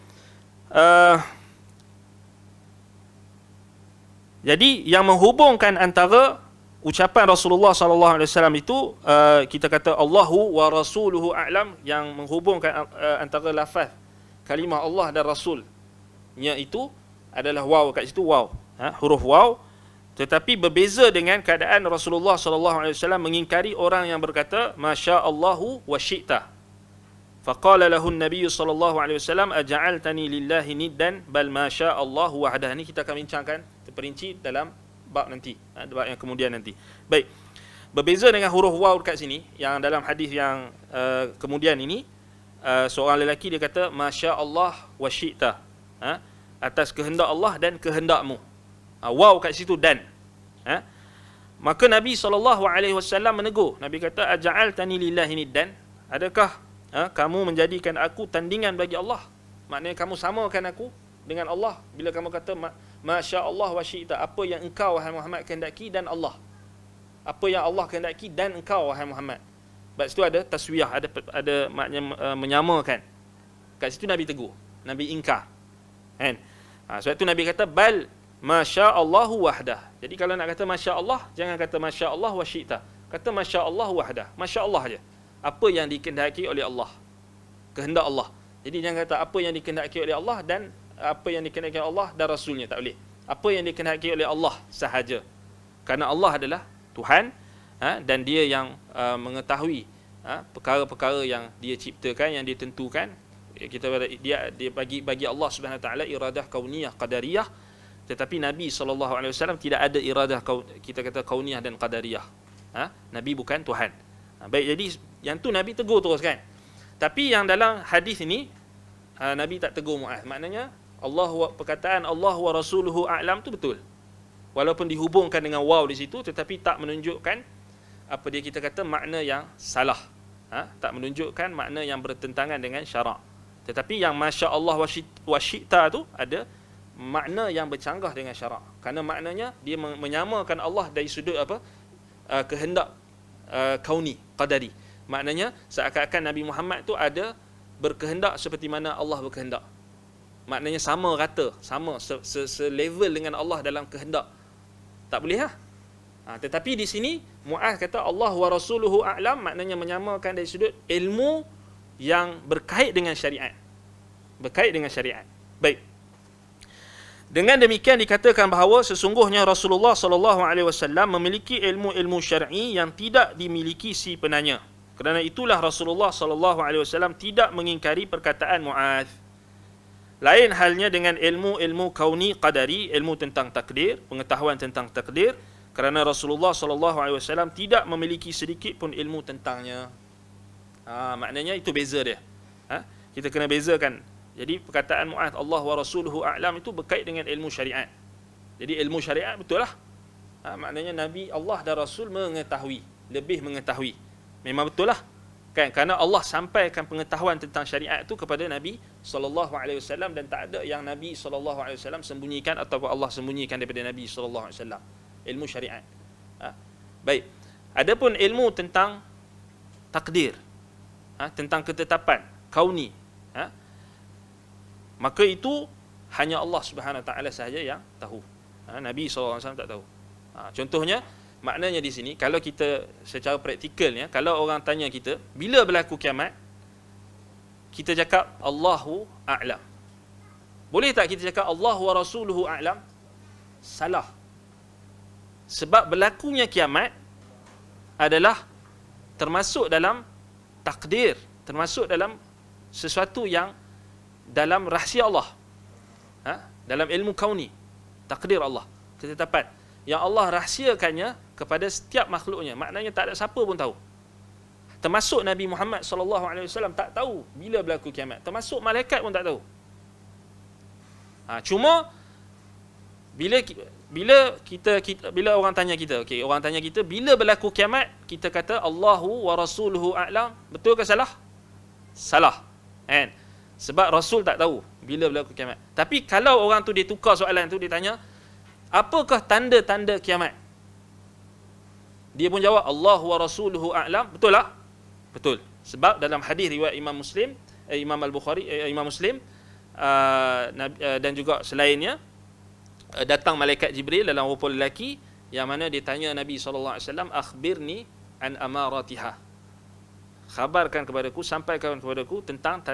Speaker 1: Jadi yang menghubungkan antara ucapan Rasulullah sallallahu alaihi wasallam itu, kita kata Allahu wa rasuluhu a'lam, yang menghubungkan antara lafaz kalimah Allah dan Rasulnya itu adalah waw, kat situ waw, huruf waw. Tetapi berbeza dengan keadaan Rasulullah sallallahu alaihi wasallam mengingkari orang yang berkata masyaallahu wa syi'ta. Faqala lahu an-nabiy sallallahu alaihi wasallam aj'altani lillahi niddan bal masyaallahu wahdah. Ini kita akan bincangkan terperinci dalam bab nanti, bab yang kemudian nanti. Baik. Berbeza dengan huruf waw dekat sini yang dalam hadis yang kemudian ini, seorang lelaki dia kata masyaallah wa syi'ta, atas kehendak Allah dan kehendakmu. Waw kat situ dan. Maka Nabi SAW menegur. Nabi kata aja'altani lillahi niddan, adakah kamu menjadikan aku tandingan bagi Allah? Maknanya kamu samakan aku dengan Allah bila kamu kata masya-Allah wa syi'ta, apa yang engkau wahai Muhammad kehendaki dan Allah. Apa yang Allah kehendaki dan engkau wahai Muhammad. Sebab situ ada taswiyah, ada maknanya menyamakan. Kat situ Nabi tegur, Nabi ingkar. Kan? Sebab itu Nabi kata bal masyaallahu wahdah. Jadi kalau nak kata masya-Allah, jangan kata masya-Allah wa syi'ta. Kata masya-Allah wahdah. Masya-Allah aja. Apa yang dikehendaki oleh Allah. Kehendak Allah. Jadi jangan kata apa yang dikehendaki oleh Allah dan apa yang dikehendaki oleh Allah dan Rasulnya. Tak boleh. Apa yang dikehendaki oleh Allah sahaja. Kerana Allah adalah Tuhan, dan dia yang mengetahui perkara-perkara yang dia ciptakan, yang dia tentukan. Kita dia bagi Allah Subhanahu Wa Taala iradah kauniyah qadariyah. Tetapi Nabi SAW tidak ada iradah kita kata kauniyah dan qadariyah. Nabi bukan Tuhan. Baik, jadi yang tu Nabi tegur terus kan. Tapi yang dalam hadis ini Nabi tak tegur Mu'adh. Maknanya perkataan Allah wa rasuluhu a'lam tu betul. Walaupun dihubungkan dengan waw di situ, tetapi tak menunjukkan apa dia kita kata makna yang salah. Tak menunjukkan makna yang bertentangan dengan syarak. Tetapi yang masya-Allah wa syi'ta tu ada makna yang bercanggah dengan syarak. Kerana maknanya dia menyamakan Allah dari sudut apa? Kehendak kauni, qadari. Maknanya seakan-akan Nabi Muhammad tu ada berkehendak seperti mana Allah berkehendak. Maknanya sama rata, sama selevel dengan Allah dalam kehendak. Tak boleh lah. Tetapi di sini Mu'adh kata Allah wa rasuluhu a'lam, maknanya menyamakan dari sudut ilmu yang berkait dengan syariat. Berkait dengan syariat. Baik. Dengan demikian dikatakan bahawa sesungguhnya Rasulullah sallallahu alaihi wasallam memiliki ilmu-ilmu syar'i yang tidak dimiliki si penanya. Kerana itulah Rasulullah sallallahu alaihi wasallam tidak mengingkari perkataan Muaz. Lain halnya dengan ilmu-ilmu kauni qadari, ilmu tentang takdir, pengetahuan tentang takdir, kerana Rasulullah sallallahu alaihi wasallam tidak memiliki sedikit pun ilmu tentangnya. Maknanya itu beza dia. Kita kena bezakan. Jadi perkataan Muaz Allah wa rasuluhu a'lam itu berkait dengan ilmu syariat. Jadi ilmu syariat betul lah. Maknanya Nabi Allah dan Rasul mengetahui, lebih mengetahui. Memang betul lah. Kan? Kerana Allah sampaikan pengetahuan tentang syariat itu kepada Nabi sallallahu alaihi wasallam dan tak ada yang Nabi sallallahu alaihi wasallam sembunyikan ataupun Allah sembunyikan daripada Nabi sallallahu alaihi wasallam. Ilmu syariat. Baik. Adapun ilmu tentang takdir, tentang ketetapan kauni, maka itu hanya Allah Subhanahu Wa Taala sahaja yang tahu. Nabi SAW tak tahu. Contohnya, maknanya di sini, kalau kita secara praktikalnya, kalau orang tanya kita, bila berlaku kiamat, kita cakap Allahu A'lam. Boleh tak kita cakap Allahu wa Rasuluhu A'lam? Salah. Sebab berlakunya kiamat adalah termasuk dalam takdir, termasuk dalam sesuatu yang dalam rahsia Allah, dalam ilmu kauni, takdir Allah, ketetapan yang Allah rahsiakannya kepada setiap makhluknya. Maknanya tak ada siapa pun tahu, termasuk Nabi Muhammad SAW tak tahu bila berlaku kiamat, termasuk malaikat pun tak tahu. Cuma bila orang tanya kita, orang tanya kita bila berlaku kiamat, kita kata Allahu wa rasuluhu a'lam. Betul ke salah? Salah. Kan? Sebab Rasul tak tahu bila berlaku kiamat. Tapi kalau orang tu dia tukar soalan tu, dia tanya, apakah tanda-tanda kiamat? Dia pun jawab Allahu wa rasuluhu a'lam. Betul tak? Betul. Sebab dalam hadis riwayat Imam Muslim, Imam Al-Bukhari, Imam Muslim dan juga selainnya, datang malaikat Jibril dalam rupa lelaki yang mana dia tanya Nabi sallallahu alaihi wasallam, akhbirni an amaratiha. Khabarkan kepadaku, sampaikan kepadaku tentang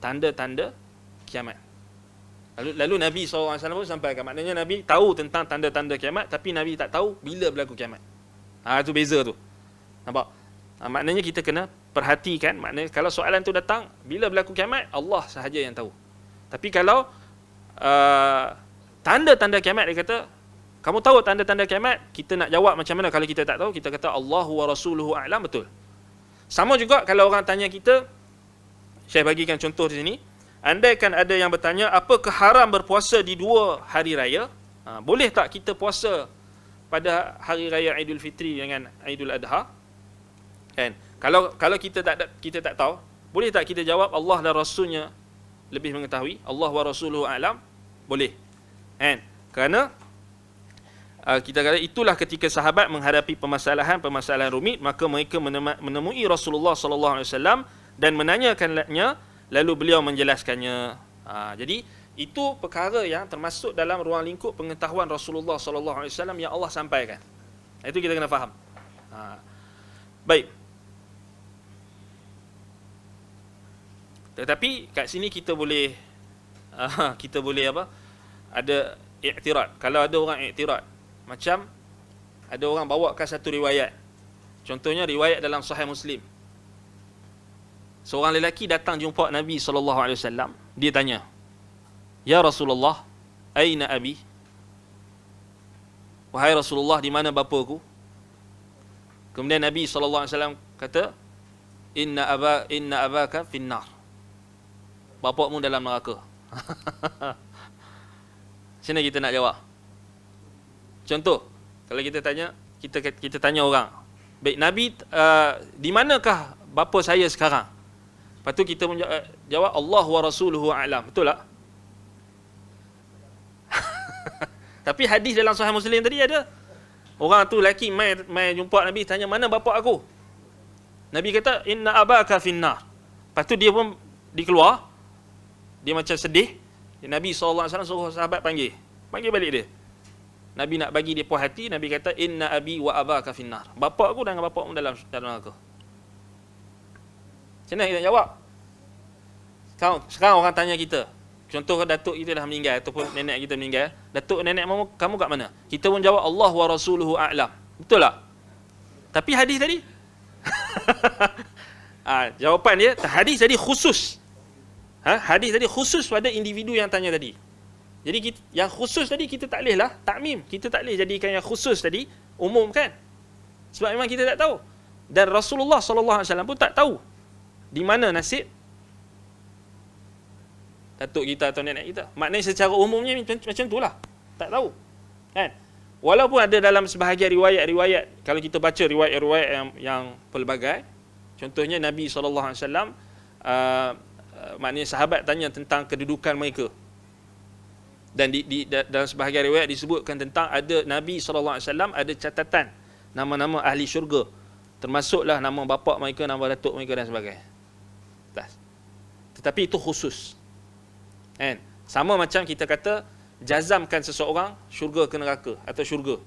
Speaker 1: tanda-tanda kiamat. Lalu Nabi SAW pun sampaikan. Maknanya Nabi tahu tentang tanda-tanda kiamat, tapi Nabi tak tahu bila berlaku kiamat. Itu beza tu. Nampak? Maknanya kita kena perhatikan. Maknanya kalau soalan tu datang, bila berlaku kiamat, Allah sahaja yang tahu. Tapi kalau tanda-tanda kiamat, dia kata, kamu tahu tanda-tanda kiamat, kita nak jawab macam mana kalau kita tak tahu? Kita kata Allahu wa rasuluhu a'lam. Betul. Sama juga kalau orang tanya kita, saya bagikan contoh di sini. Andaikan ada yang bertanya, apakah haram berpuasa di 2 hari raya? Boleh tak kita puasa pada hari raya Aidil Fitri dengan Aidil Adha? Kan? Kalau kita tak tahu, boleh tak kita jawab Allah dan Rasulnya lebih mengetahui? Allah wa rasuluhu a'lam? Boleh. Kan? Kerana kita kata itulah ketika sahabat menghadapi permasalahan rumit, maka mereka menemui Rasulullah sallallahu alaihi wasallam dan menanyakannya, lalu beliau menjelaskannya. Jadi itu perkara yang termasuk dalam ruang lingkup pengetahuan Rasulullah sallallahu alaihi wasallam yang Allah sampaikan. Itu kita kena faham. Baik. Tetapi kat sini kita boleh apa? Ada i'tirad. Kalau ada orang i'tirad, macam ada orang bawakan satu riwayat. Contohnya riwayat dalam Sahih Muslim. Seorang lelaki datang jumpa Nabi SAW. Dia tanya, Ya Rasulullah, aina abi? Wahai Rasulullah, di mana bapaku? Kemudian Nabi SAW kata, Inna abaka finnar. Bapakmu dalam neraka. Macam mana kita nak jawab? Contoh, kalau kita tanya orang, baik Nabi, di manakah bapa saya sekarang? Lepas tu kita jawab Allah wa rasuluhu a'lam. Betul tak? Tapi hadis dalam Sahih Muslim tadi ada. Orang tu lelaki mai jumpa Nabi, tanya, mana bapa aku? Nabi kata, inna abaka finnar. Lepas tu dia pun dikeluar. Dia macam sedih. Nabi SAW suruh sahabat panggil balik dia. Nabi nak bagi dia puas hati. Nabi kata, inna abi wa abaka finnar. Bapa aku dan bapa mu dalam neraka. Macam mana kita jawab? Sekarang orang tanya kita, Contoh datuk kita dah meninggal ataupun nenek kita meninggal, datuk nenek kamu kat mana? Kita pun jawab Allah wa rasuluhu a'lam. Betul tak? Tapi hadis tadi jawapan dia, hadis tadi khusus. Hadis tadi khusus pada individu yang tanya tadi. Jadi yang khusus tadi kita tak boleh lah takmim. Kita tak boleh jadikan yang khusus tadi umum kan? Sebab memang kita tak tahu. Dan Rasulullah SAW pun tak tahu di mana nasib datuk kita atau nenek kita. Maknanya secara umumnya macam itulah. Tak tahu. Kan? Walaupun ada dalam sebahagian riwayat-riwayat, kalau kita baca riwayat-riwayat yang pelbagai, contohnya Nabi SAW, maknanya sahabat tanya tentang kedudukan mereka. Dan dalam sebahagian riwayat disebutkan tentang ada Nabi SAW ada catatan nama-nama ahli syurga. Termasuklah nama bapa mereka, nama datuk mereka dan sebagainya. Tetapi itu khusus. Kan? Sama macam kita kata jazamkan seseorang syurga ke neraka atau syurga.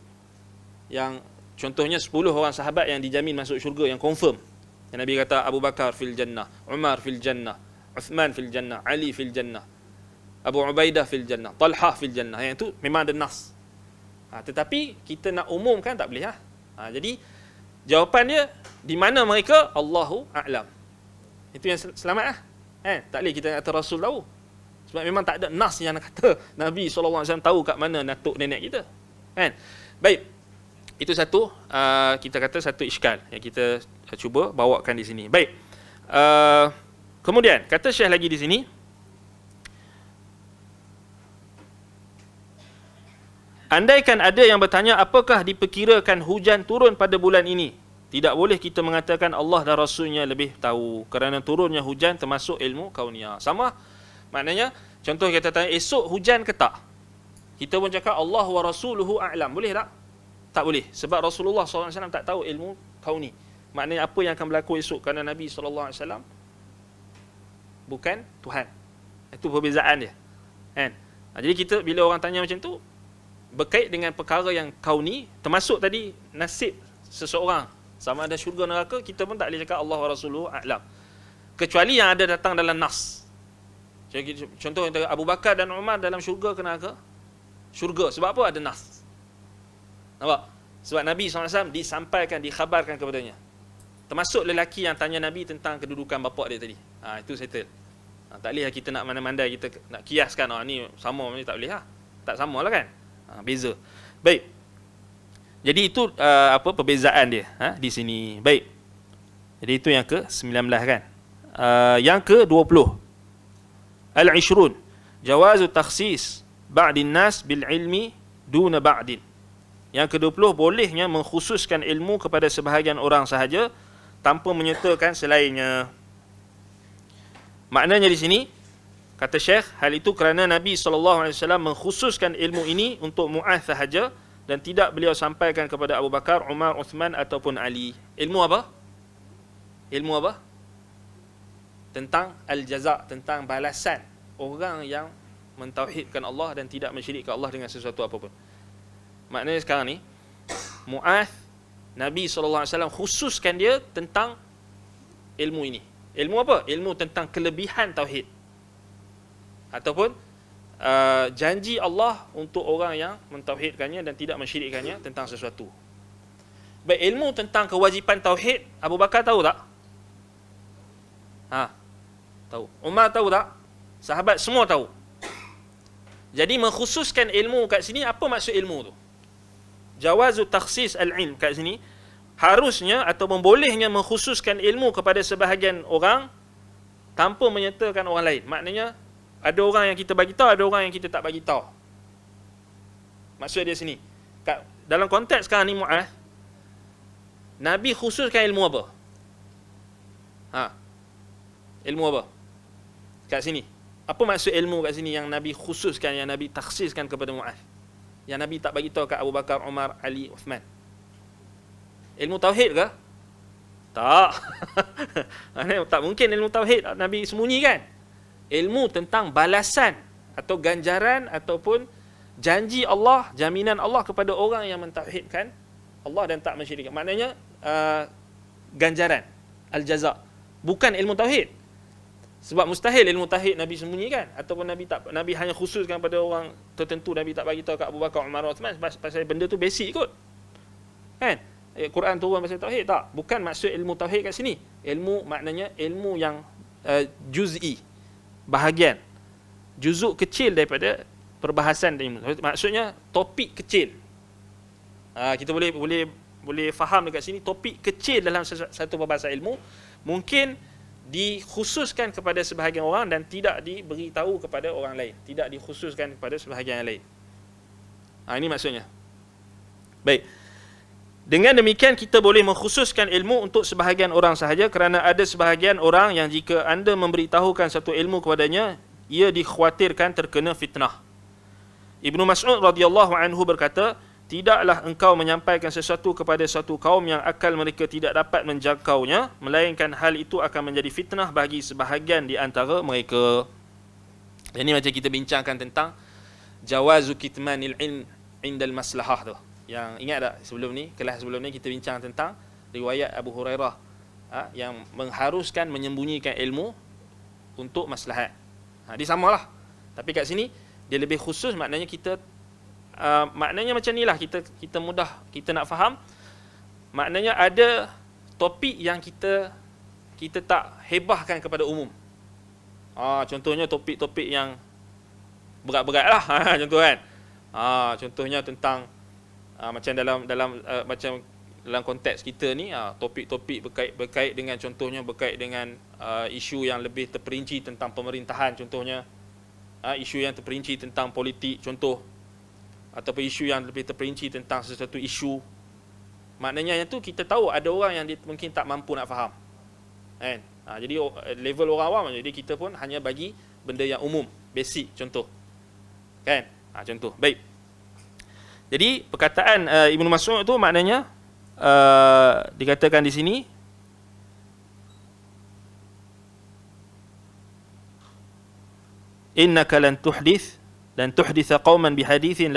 Speaker 1: Yang contohnya 10 orang sahabat yang dijamin masuk syurga yang confirm. Yang Nabi kata Abu Bakar fil jannah, Umar fil jannah, Uthman fil jannah, Ali fil jannah, Abu Ubaidah fil jannah, Talhah fil jannah. Yang itu memang ada nas. Tetapi kita nak umumkan tak boleh. Jadi jawapan dia di mana mereka? Allahu a'lam. Itu yang selamat tak boleh kita kata Rasul tahu. Sebab memang tak ada nas yang kata Nabi SAW tahu kat mana datuk nenek kita. Kan? Baik. Itu satu, kita kata satu iskal yang kita cuba bawakan di sini. Baik. Kemudian, kata Syekh lagi di sini. Andaikan ada yang bertanya apakah diperkirakan hujan turun pada bulan ini? Tidak boleh kita mengatakan Allah dan Rasulnya lebih tahu. Kerana turunnya hujan termasuk ilmu kauniyah. Sama. Maknanya, contoh kita tanya, esok hujan ke tak? Kita pun cakap Allah wa rasuluhu a'lam. Boleh tak? Tak boleh. Sebab Rasulullah SAW tak tahu ilmu kauni. Maknanya apa yang akan berlaku esok kerana Nabi SAW bukan Tuhan. Itu perbezaan dia. Kan? Jadi kita, bila orang tanya macam tu, berkait dengan perkara yang kauni, termasuk tadi nasib seseorang. Sama ada syurga neraka, kita pun tak boleh cakap Allah wa rasuluhu a'lam. Kecuali yang ada datang dalam nas. Contoh Abu Bakar dan Umar dalam syurga ke neraka? Syurga. Sebab apa? Ada nas. Nampak? Sebab Nabi SAW disampaikan, dikhabarkan kepadanya. Termasuk lelaki yang tanya Nabi tentang kedudukan bapa dia tadi. Itu settle. Tak boleh kita nak mandai-mandai, kita nak kiaskan, ni sama, ni tak boleh. Tak sama lah kan? Beza. Baik. Jadi itu perbezaan dia di sini. Baik. Jadi itu yang ke-19 kan? Yang ke-20. Al-Ishrun, jawazu takhsis ba'din nas bil ilmi duna ba'din. Yang ke-20, bolehnya mengkhususkan ilmu kepada sebahagian orang sahaja tanpa menyertakan selainnya. Maknanya di sini, kata Syekh, hal itu kerana Nabi SAW mengkhususkan ilmu ini untuk Mu'adh sahaja dan tidak beliau sampaikan kepada Abu Bakar, Umar, Uthman ataupun Ali. Ilmu apa? Ilmu apa? Tentang al-jaza', tentang balasan orang yang mentauhidkan Allah dan tidak mensyirikkan Allah dengan sesuatu apapun. Maknanya sekarang ni, Mu'adh, Nabi SAW khususkan dia tentang ilmu ini. Ilmu apa? Ilmu tentang kelebihan tauhid. Ataupun janji Allah untuk orang yang mentauhidkannya dan tidak mensyirikkannya tentang sesuatu. Baik, ilmu tentang kewajipan tauhid, Abu Bakar tahu tak? Tahu. Umar tahu tak? Sahabat semua tahu. Jadi mengkhususkan ilmu kat sini, apa maksud ilmu tu? Jawazu takhsis al-ilm kat sini, harusnya atau bolehnya mengkhususkan ilmu kepada sebahagian orang tanpa menyertakan orang lain. Maknanya ada orang yang kita bagi tahu, ada orang yang kita tak bagi tahu. Maksud dia sini, dalam konteks sekarang ni Mu'adh, Nabi khususkan ilmu apa? Ilmu apa? Kat sini. Apa maksud ilmu kat sini yang Nabi khususkan, yang Nabi takhsiskan kepada Mu'adh? Yang Nabi tak bagi tahu kat Abu Bakar, Umar, Ali, Uthman. Ilmu tauhid ke? Tak. Tak mungkin ilmu tauhid Nabi sembunyikan. Ilmu tentang balasan atau ganjaran ataupun janji Allah, jaminan Allah kepada orang yang mentauhidkan Allah dan tak mensyirikkan. Maknanya ganjaran, al-jaza'. Bukan ilmu tauhid. Sebab mustahil ilmu tauhid Nabi sembunyikan, ataupun Nabi hanya khususkan pada orang tertentu. Nabi tak bagi tahu kat Abu Bakar, Umar, Uthman pasal benda tu basic kot. Kan? Quran turun pasal tauhid tak? Bukan maksud ilmu tauhid kat sini. Ilmu maknanya ilmu yang juz'i, bahagian, juzuk kecil daripada perbahasan ilmu. Maksudnya topik kecil. Kita boleh faham dekat sini, topik kecil dalam satu perbahasan ilmu mungkin dikhususkan kepada sebahagian orang dan tidak diberitahu kepada orang lain, tidak dikhususkan kepada sebahagian yang lain. Ini maksudnya. Baik. Dengan demikian kita boleh mengkhususkan ilmu untuk sebahagian orang sahaja, kerana ada sebahagian orang yang jika anda memberitahukan satu ilmu kepadanya, ia dikhawatirkan terkena fitnah. Ibnu Mas'ud radhiyallahu anhu berkata, tidaklah engkau menyampaikan sesuatu kepada satu kaum yang akal mereka tidak dapat menjangkaunya, melainkan hal itu akan menjadi fitnah bagi sebahagian di antara mereka. Ini macam kita bincangkan tentang jawazu kitmanil ilm indal maslahah tu. Yang ingat tak sebelum ni, kelas sebelum ni kita bincang tentang riwayat Abu Hurairah yang mengharuskan menyembunyikan ilmu untuk maslahat. Dia samalah. Tapi kat sini dia lebih khusus, maknanya kita maknanya macam ni lah, kita mudah kita nak faham. Maknanya ada topik yang kita tak hebahkan kepada umum. Contohnya topik-topik yang berat-berat lah. Contoh kan. Contohnya tentang macam macam dalam konteks kita ni, topik-topik berkait dengan, contohnya berkait dengan isu yang lebih terperinci tentang pemerintahan, contohnya isu yang terperinci tentang politik, contoh, ataupun isu yang lebih terperinci tentang sesuatu isu. Maknanya yang tu kita tahu ada orang yang dia mungkin tak mampu nak faham. Kan? Jadi level orang awam, jadi kita pun hanya bagi benda yang umum, basic, contoh. Kan? Contoh. Baik. Jadi perkataan Ibnu Mas'ud tu maknanya dikatakan di sini, innaka lan tuhditha qauman bihadithin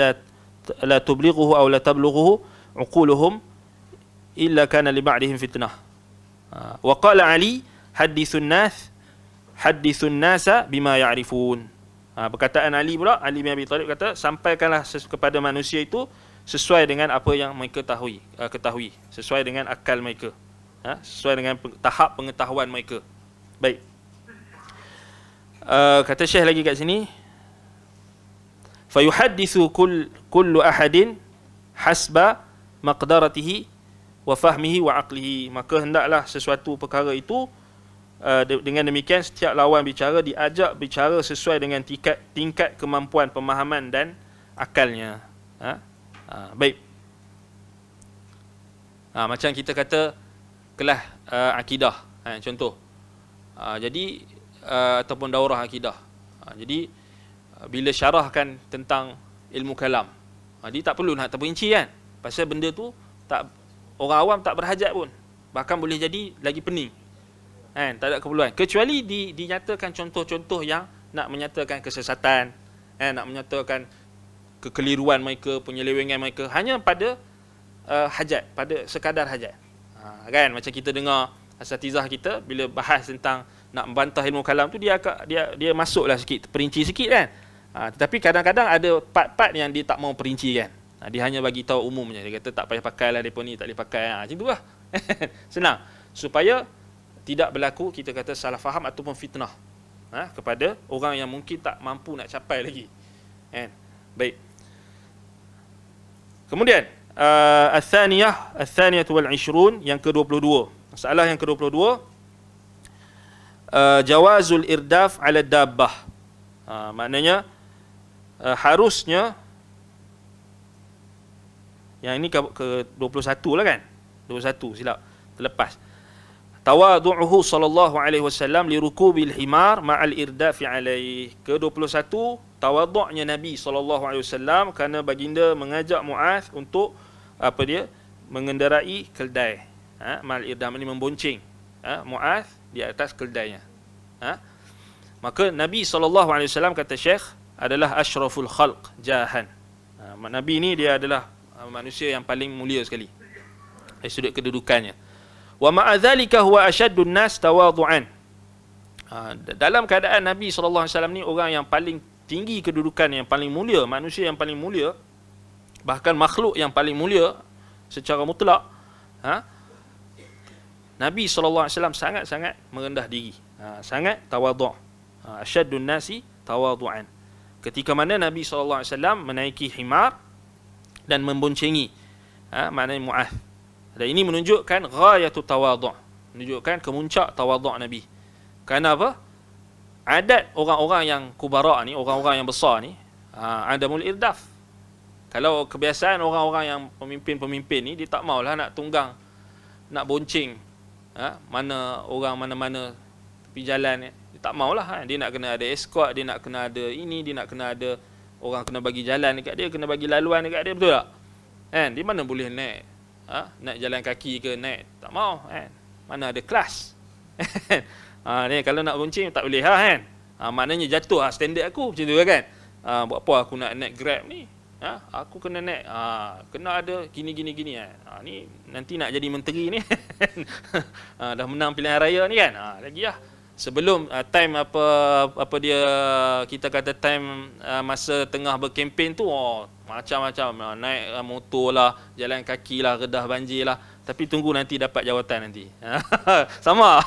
Speaker 1: la tublighuhu aw la tablughuhu uquluhum illa kana li ba'dihim fitnah. Wa qala Ali, hadithun nasa bima ya'rifun. Perkataan Ali pula, Ali bin Abi Thalib kata, sampaikanlah kepada manusia itu sesuai dengan apa yang mereka ketahui, sesuai dengan akal mereka, sesuai dengan tahap pengetahuan mereka. Baik. Kata Syekh lagi kat sini, fayuhaddithu kullu ahadin hasba maqdaratihi wa fahmihi wa aqlihi. Maka hendaklah sesuatu perkara itu, dengan demikian setiap lawan bicara diajak bicara sesuai dengan tingkat kemampuan pemahaman dan akalnya. Baik. Macam kita kata kelas akidah, contoh. Jadi ataupun daurah akidah. Jadi bila syarahkan tentang ilmu kalam, dia tak perlu nak terperinci kan, pasal benda tu orang awam tak berhajat pun, bahkan boleh jadi lagi pening kan, tak ada keperluan, kecuali dinyatakan contoh-contoh yang nak menyatakan kesesatan, nak menyatakan kekeliruan mereka, penyelewengan mereka, hanya pada hajat, pada sekadar hajat. Kan, macam kita dengar asatizah kita bila bahas tentang nak membantah ilmu kalam tu, dia masuklah sikit, perinci sikit kan. Tetapi kadang-kadang ada part-part yang dia tak mau perinci kan. Dia hanya bagi tahu umumnya. Dia kata tak payah pakailah depa ni, tak boleh pakai. Macam tu lah. Senang. Supaya tidak berlaku, kita kata, salah faham ataupun fitnah kepada orang yang mungkin tak mampu nak capai lagi. Baik. Kemudian al-thaniyah wal 20, yang ke-22. Masalah yang ke-22, jawazul irdaf ala dabbah. Maknanya harusnya, yang ini ke-21 lah kan, 21 silap, terlepas. Tawadu'uhu sallallahu alaihi wasallam li rukubil himar ma'al irdafi alaih. Ke-21, tawadhu'nya Nabi sallallahu alaihi wasallam kerana baginda mengajak Muaz untuk mengendarai keldai. Ma'al irdaf ini membonceng Muaz di atas keldainya. Maka Nabi sallallahu alaihi wasallam, kata Syekh, adalah asyraful khalq jahan. Nabi ni dia adalah manusia yang paling mulia sekali dari sudut kedudukannya. Wa ma'a dzalika huwa ashaddun nas tawadhu'an. Dalam keadaan Nabi SAW ni orang yang paling tinggi kedudukan, yang paling mulia, manusia yang paling mulia, bahkan makhluk yang paling mulia secara mutlak, Nabi SAW sangat-sangat merendah diri, sangat tawadhu', asyaddun nasi tawadhu'an. Ketika mana Nabi SAW menaiki himar dan memboncengi maknanya Mu'adh. Dan ini menunjukkan ghayatu tawadhu', menunjukkan kemuncak tawadhu' Nabi. Kerana apa? Adat orang-orang yang kubara ni, orang-orang yang besar ni, adamul irdaf. Kalau kebiasaan orang-orang yang pemimpin-pemimpin ni, dia tak maulah nak tunggang, nak bonceng mana orang mana-mana tepi jalan ni. Dia tak maulah, dia nak kena ada escort, dia nak kena ada ini, dia nak kena ada orang kena bagi jalan dekat dia, kena bagi laluan dekat dia, betul tak? Di mana boleh naik naik jalan kaki ke, naik, tak mau kan. Mana ada kelas. Ni kalau nak bonceng tak boleh kan. Maknanya jatuh standard aku macam tu kan. Buat apa aku nak naik Grab ni? Aku kena naik, kena ada gini. Ni nanti nak jadi menteri ni. Dah menang pilihan raya ni kan. Lagi lah. Sebelum time apa dia, kita kata time masa tengah berkempen tu, macam-macam, naik motor lah, jalan kaki lah, redah banjir lah. Tapi tunggu nanti dapat jawatan nanti. Sama.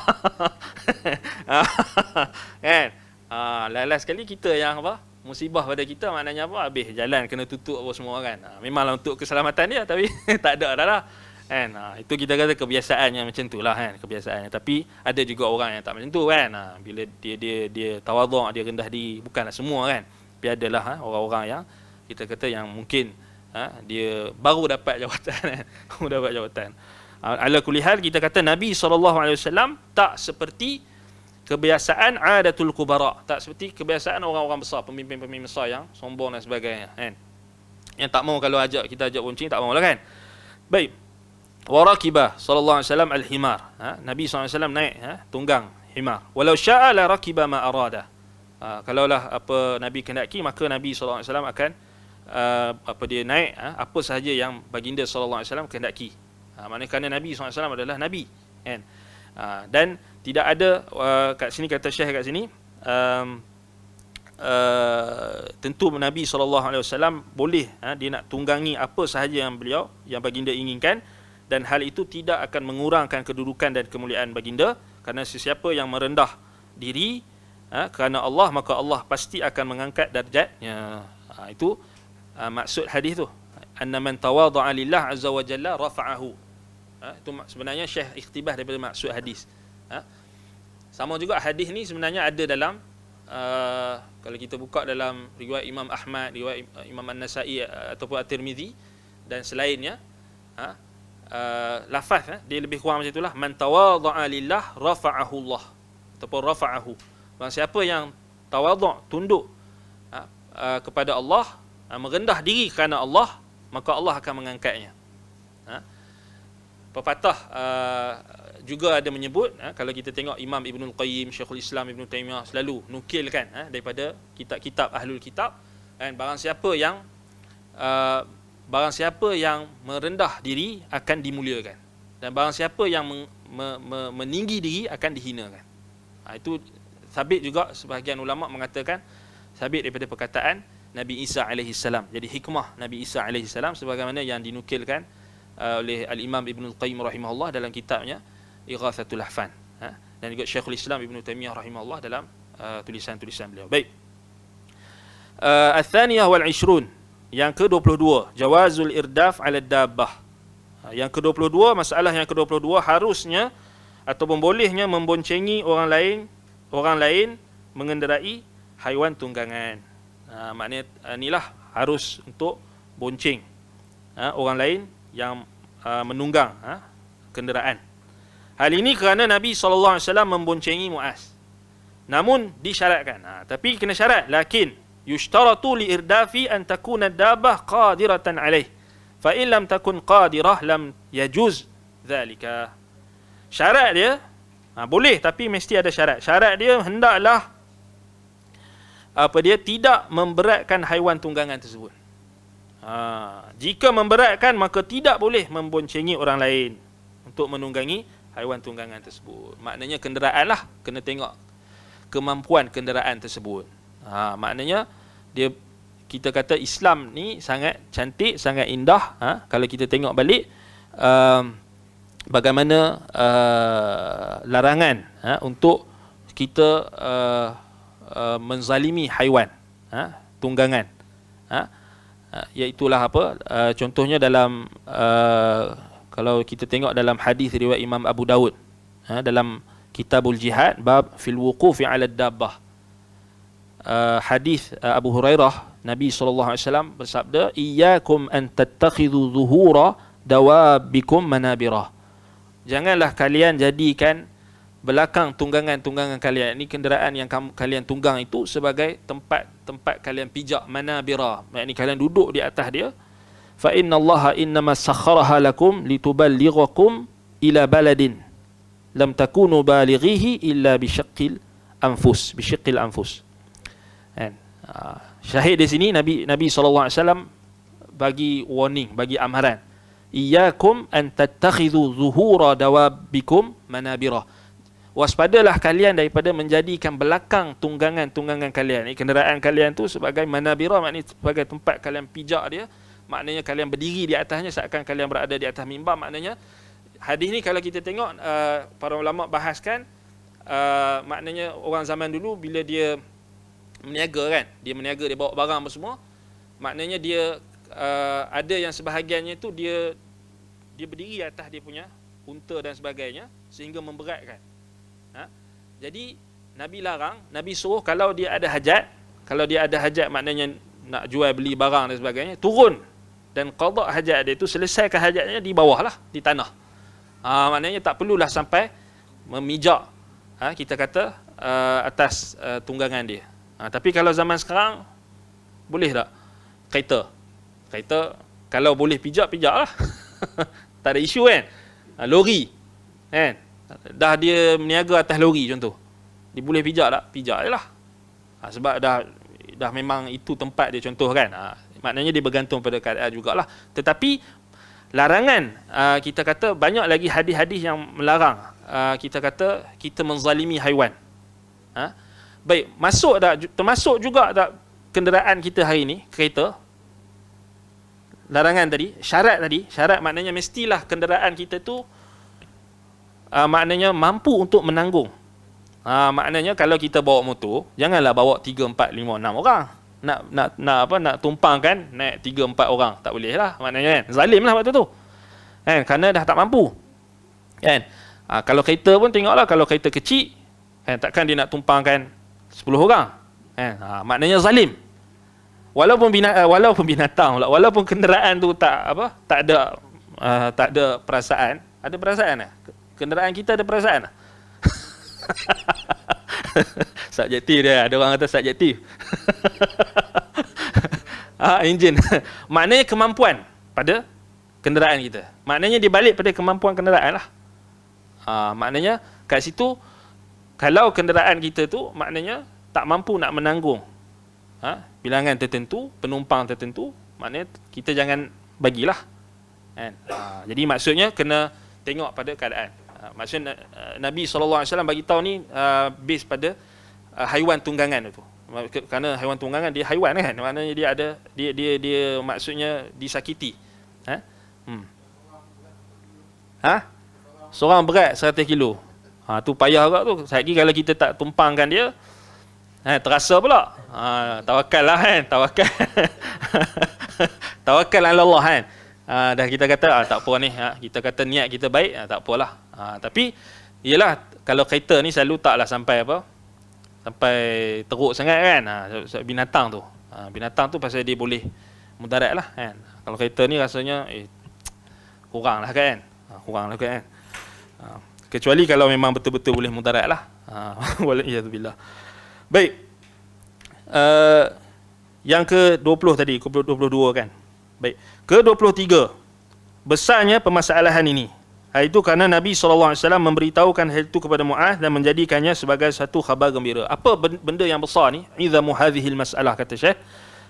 Speaker 1: Kan? Last sekali kita yang apa? Musibah pada kita, maknanya apa? Habis jalan kena tutup apa semua kan. Memanglah untuk keselamatan dia, tapi tak ada dah lah. Kan? Itu kita kata kebiasaan yang macam tu lah kan, kebiasaannya. Tapi ada juga orang yang tak macam tu kan. Bila dia tawadhu', dia rendah diri, bukanlah semua kan. Tapi adalah orang-orang yang kita kata yang mungkin dia baru dapat jawatan. Baru dapat jawatan. Ala kulli hal, kita kata Nabi SAW tak seperti kebiasaan adatul kubara, tak seperti kebiasaan orang-orang besar, pemimpin-pemimpin besar yang sombong dan sebagainya kan. Yang tak mau kalau kita ajak bonceng, tak mau lah kan. Baik. Warakibah sallallahu alaihi wasallam al-himar. Nabi SAW naik tunggang himar. Walau syaa la rakiba ma arada. Kalaulah apa Nabi kehendaki, maka Nabi SAW akan dia naik apa sahaja yang baginda sallallahu alaihi wasallam kehendaki. Maknanya kerana Nabi SAW adalah Nabi kan. Dan tidak ada kat sini kata Syekh kat sini, tentu Nabi SAW boleh dia nak tunggangi apa sahaja yang baginda inginkan, dan hal itu tidak akan mengurangkan kedudukan dan kemuliaan baginda, kerana sesiapa yang merendah diri kerana Allah, maka Allah pasti akan mengangkat darjatnya. Itu maksud hadis tu, anna man tawadha'a lillah azza wa jalla rafa'ahu. Itu sebenarnya Syekh ikhtibah daripada maksud hadis. Sama juga hadis ni sebenarnya ada dalam kalau kita buka dalam riwayat Imam Ahmad, riwayat Imam An-Nasa'i ataupun At-Tirmizi dan selainnya, lafaz dia lebih kurang macam itulah, man tawadha'a lillah rafa'ahu Allah ataupun rafa'ahu. Barang siapa yang tawadhu', tunduk kepada Allah, merendah diri kerana Allah, maka Allah akan mengangkatnya. Pepatah juga ada menyebut, kalau kita tengok Imam Ibnul Qayyim, Syekhul Islam Ibn Taymiyah selalu nukilkan daripada kitab-kitab Ahlul Kitab, dan barang siapa yang merendah diri akan dimuliakan, dan barang siapa yang meninggi diri akan dihinakan. Itu sabit juga, sebahagian ulama mengatakan sabit daripada perkataan Nabi Isa alaihi salam. Jadi hikmah Nabi Isa alaihi salam sebagaimana yang dinukilkan oleh Al-Imam Ibnul Qayyim rahimahullah dalam kitabnya Ighathatul Lahfan, dan juga Syekhul Islam Ibn Taymiyah rahimahullah dalam tulisan-tulisan beliau. Baik. Al-thaniyah wal-ishrun, yang ke-22, jawazul irdaf ala dabbah. Yang ke-22, masalah yang ke-22, harusnya ataupun bolehnya memboncengi orang lain mengendarai haiwan tunggangan. Maknanya inilah harus untuk bonceng orang lain yang menunggang kenderaan. Hal ini kerana Nabi SAW memboncengi Mu'az. Namun disyaratkan, tapi kena syarat, lakin yushtaratu li irdafi an takuna dabbah qadiratan alaih, fa in lam takun qadirah lam yajuz dhalika. Syarat dia boleh, tapi mesti ada syarat. Syarat dia hendaklah dia tidak memberatkan haiwan tunggangan tersebut. Jika memberatkan, maka tidak boleh memboncengi orang lain untuk menunggangi haiwan tunggangan tersebut. Maknanya kenderaan lah kena tengok. kemampuan kenderaan tersebut. Maknanya kita kata Islam ni sangat cantik, sangat indah. Kalau kita tengok balik bagaimana larangan untuk kita menzalimi haiwan, tunggangan. Iaitulah apa? Contohnya dalam kalau kita tengok dalam hadis riwayat Imam Abu Daud, dalam Kitabul Jihad, bab fil wuqufi 'ala dabbah. Hadis Abu Hurairah, Nabi SAW bersabda, iyyakum an tattakhidhu zuhura dawabikum manabirah. Janganlah kalian jadikan belakang tunggangan-tunggangan kalian, ini kenderaan yang kalian tunggang itu, sebagai tempat kalian pijak, manabirah, maknanya kalian duduk di atas dia. Fa inna Allaha innama sakharaha lakum lituballighakum ila baladin lam takunu balighihi illa bisyaqqil anfus. Syahid di sini Nabi SAW bagi warning, bagi amaran, iyyakum an tattakhidhu zuhura dawabikum manabirah. Waspadalah kalian daripada menjadikan belakang tunggangan kalian, kenderaan kalian tu sebagai manabirah, maknanya sebagai tempat kalian pijak dia, maknanya kalian berdiri di atasnya seakan kalian berada di atas mimbar. Maknanya hadis ni kalau kita tengok para ulama bahaskan, maknanya orang zaman dulu bila dia meniaga kan, dia bawa barang apa semua, maknanya dia ada yang sebahagiannya tu dia berdiri atas dia punya unta dan sebagainya sehingga memberatkan. Jadi Nabi larang, Nabi suruh kalau dia ada hajat, maknanya nak jual beli barang dan sebagainya, turun dan qada hajat dia tu, selesaikan hajatnya di bawah lah, di tanah. Maknanya tak perlulah sampai memijak, kita kata atas tunggangan dia. Tapi kalau zaman sekarang boleh tak? Kereta kalau boleh pijak lah. Tak ada isu kan. Lori kan, dah dia meniaga atas lori contoh, dia boleh pijak tak? Pijak je lah. Sebab dah memang itu tempat dia contoh kan. Maknanya dia bergantung pada keadaan jugalah. Tetapi larangan, kita kata banyak lagi hadis-hadis yang melarang, kita kata kita menzalimi haiwan. Baik, termasuk juga tak kenderaan kita hari ini, kereta. Larangan tadi, syarat maknanya mestilah kenderaan kita tu maknanya mampu untuk menanggung. Maknanya kalau kita bawa motor, janganlah bawa 3, 4, 5, 6 orang. Nak tumpangkan naik 3, 4 orang, tak boleh lah. Maknanya kan, zalim lah waktu tu. Kan, kerana dah tak mampu. Kan? Kalau kereta pun tengoklah, kalau kereta kecil, kan, takkan dia nak tumpangkan 10 orang. Kan? Maknanya zalim. Walaupun binatang pula, walaupun kenderaan tu tak ada perasaan. Ada perasaan lah. Kenderaan kita ada perasaan lah. Subjektif dia, ada orang kata subjektif. Enjin. Maknanya kemampuan pada kenderaan kita. Maknanya dibalik pada kemampuan kenderaan lah. Maknanya kat situ, kalau kenderaan kita tu maknanya tak mampu nak menanggung bilangan tertentu, penumpang tertentu, maknanya kita jangan bagilah. Kan? Jadi maksudnya kena tengok pada keadaan. Maksudnya Nabi SAW bagi tahu ni base pada haiwan tunggangan itu. Kerana haiwan tunggangan dia haiwan kan, maknanya dia maksudnya disakiti. Seorang berat 100 kilo. Tu payah juga tu. Sekali kalau kita tak tumpangkan dia, terasa pula. Tawakal lah kan, tawakal ala Allah kan. Dah kita kata tak apa ni, kita kata niat kita baik, tak apalah. Tapi iyalah, kalau kereta ni selalu taklah sampai teruk sangat kan. Binatang tu pasal dia boleh mudarat lah kan. Kalau kereta ni rasanya kurang lah kan. Kecuali kalau memang betul-betul boleh mudarat lah. Waliyahzubillah. Baik. Yang ke-20 tadi, ke-22 kan. Baik. Ke-23. Besarnya permasalahan ini. Itu kerana Nabi SAW memberitahukan hal itu kepada Mu'adh dan menjadikannya sebagai satu khabar gembira. Apa benda yang besar ni? Idzamu hadhil mas'alah, kata Syekh.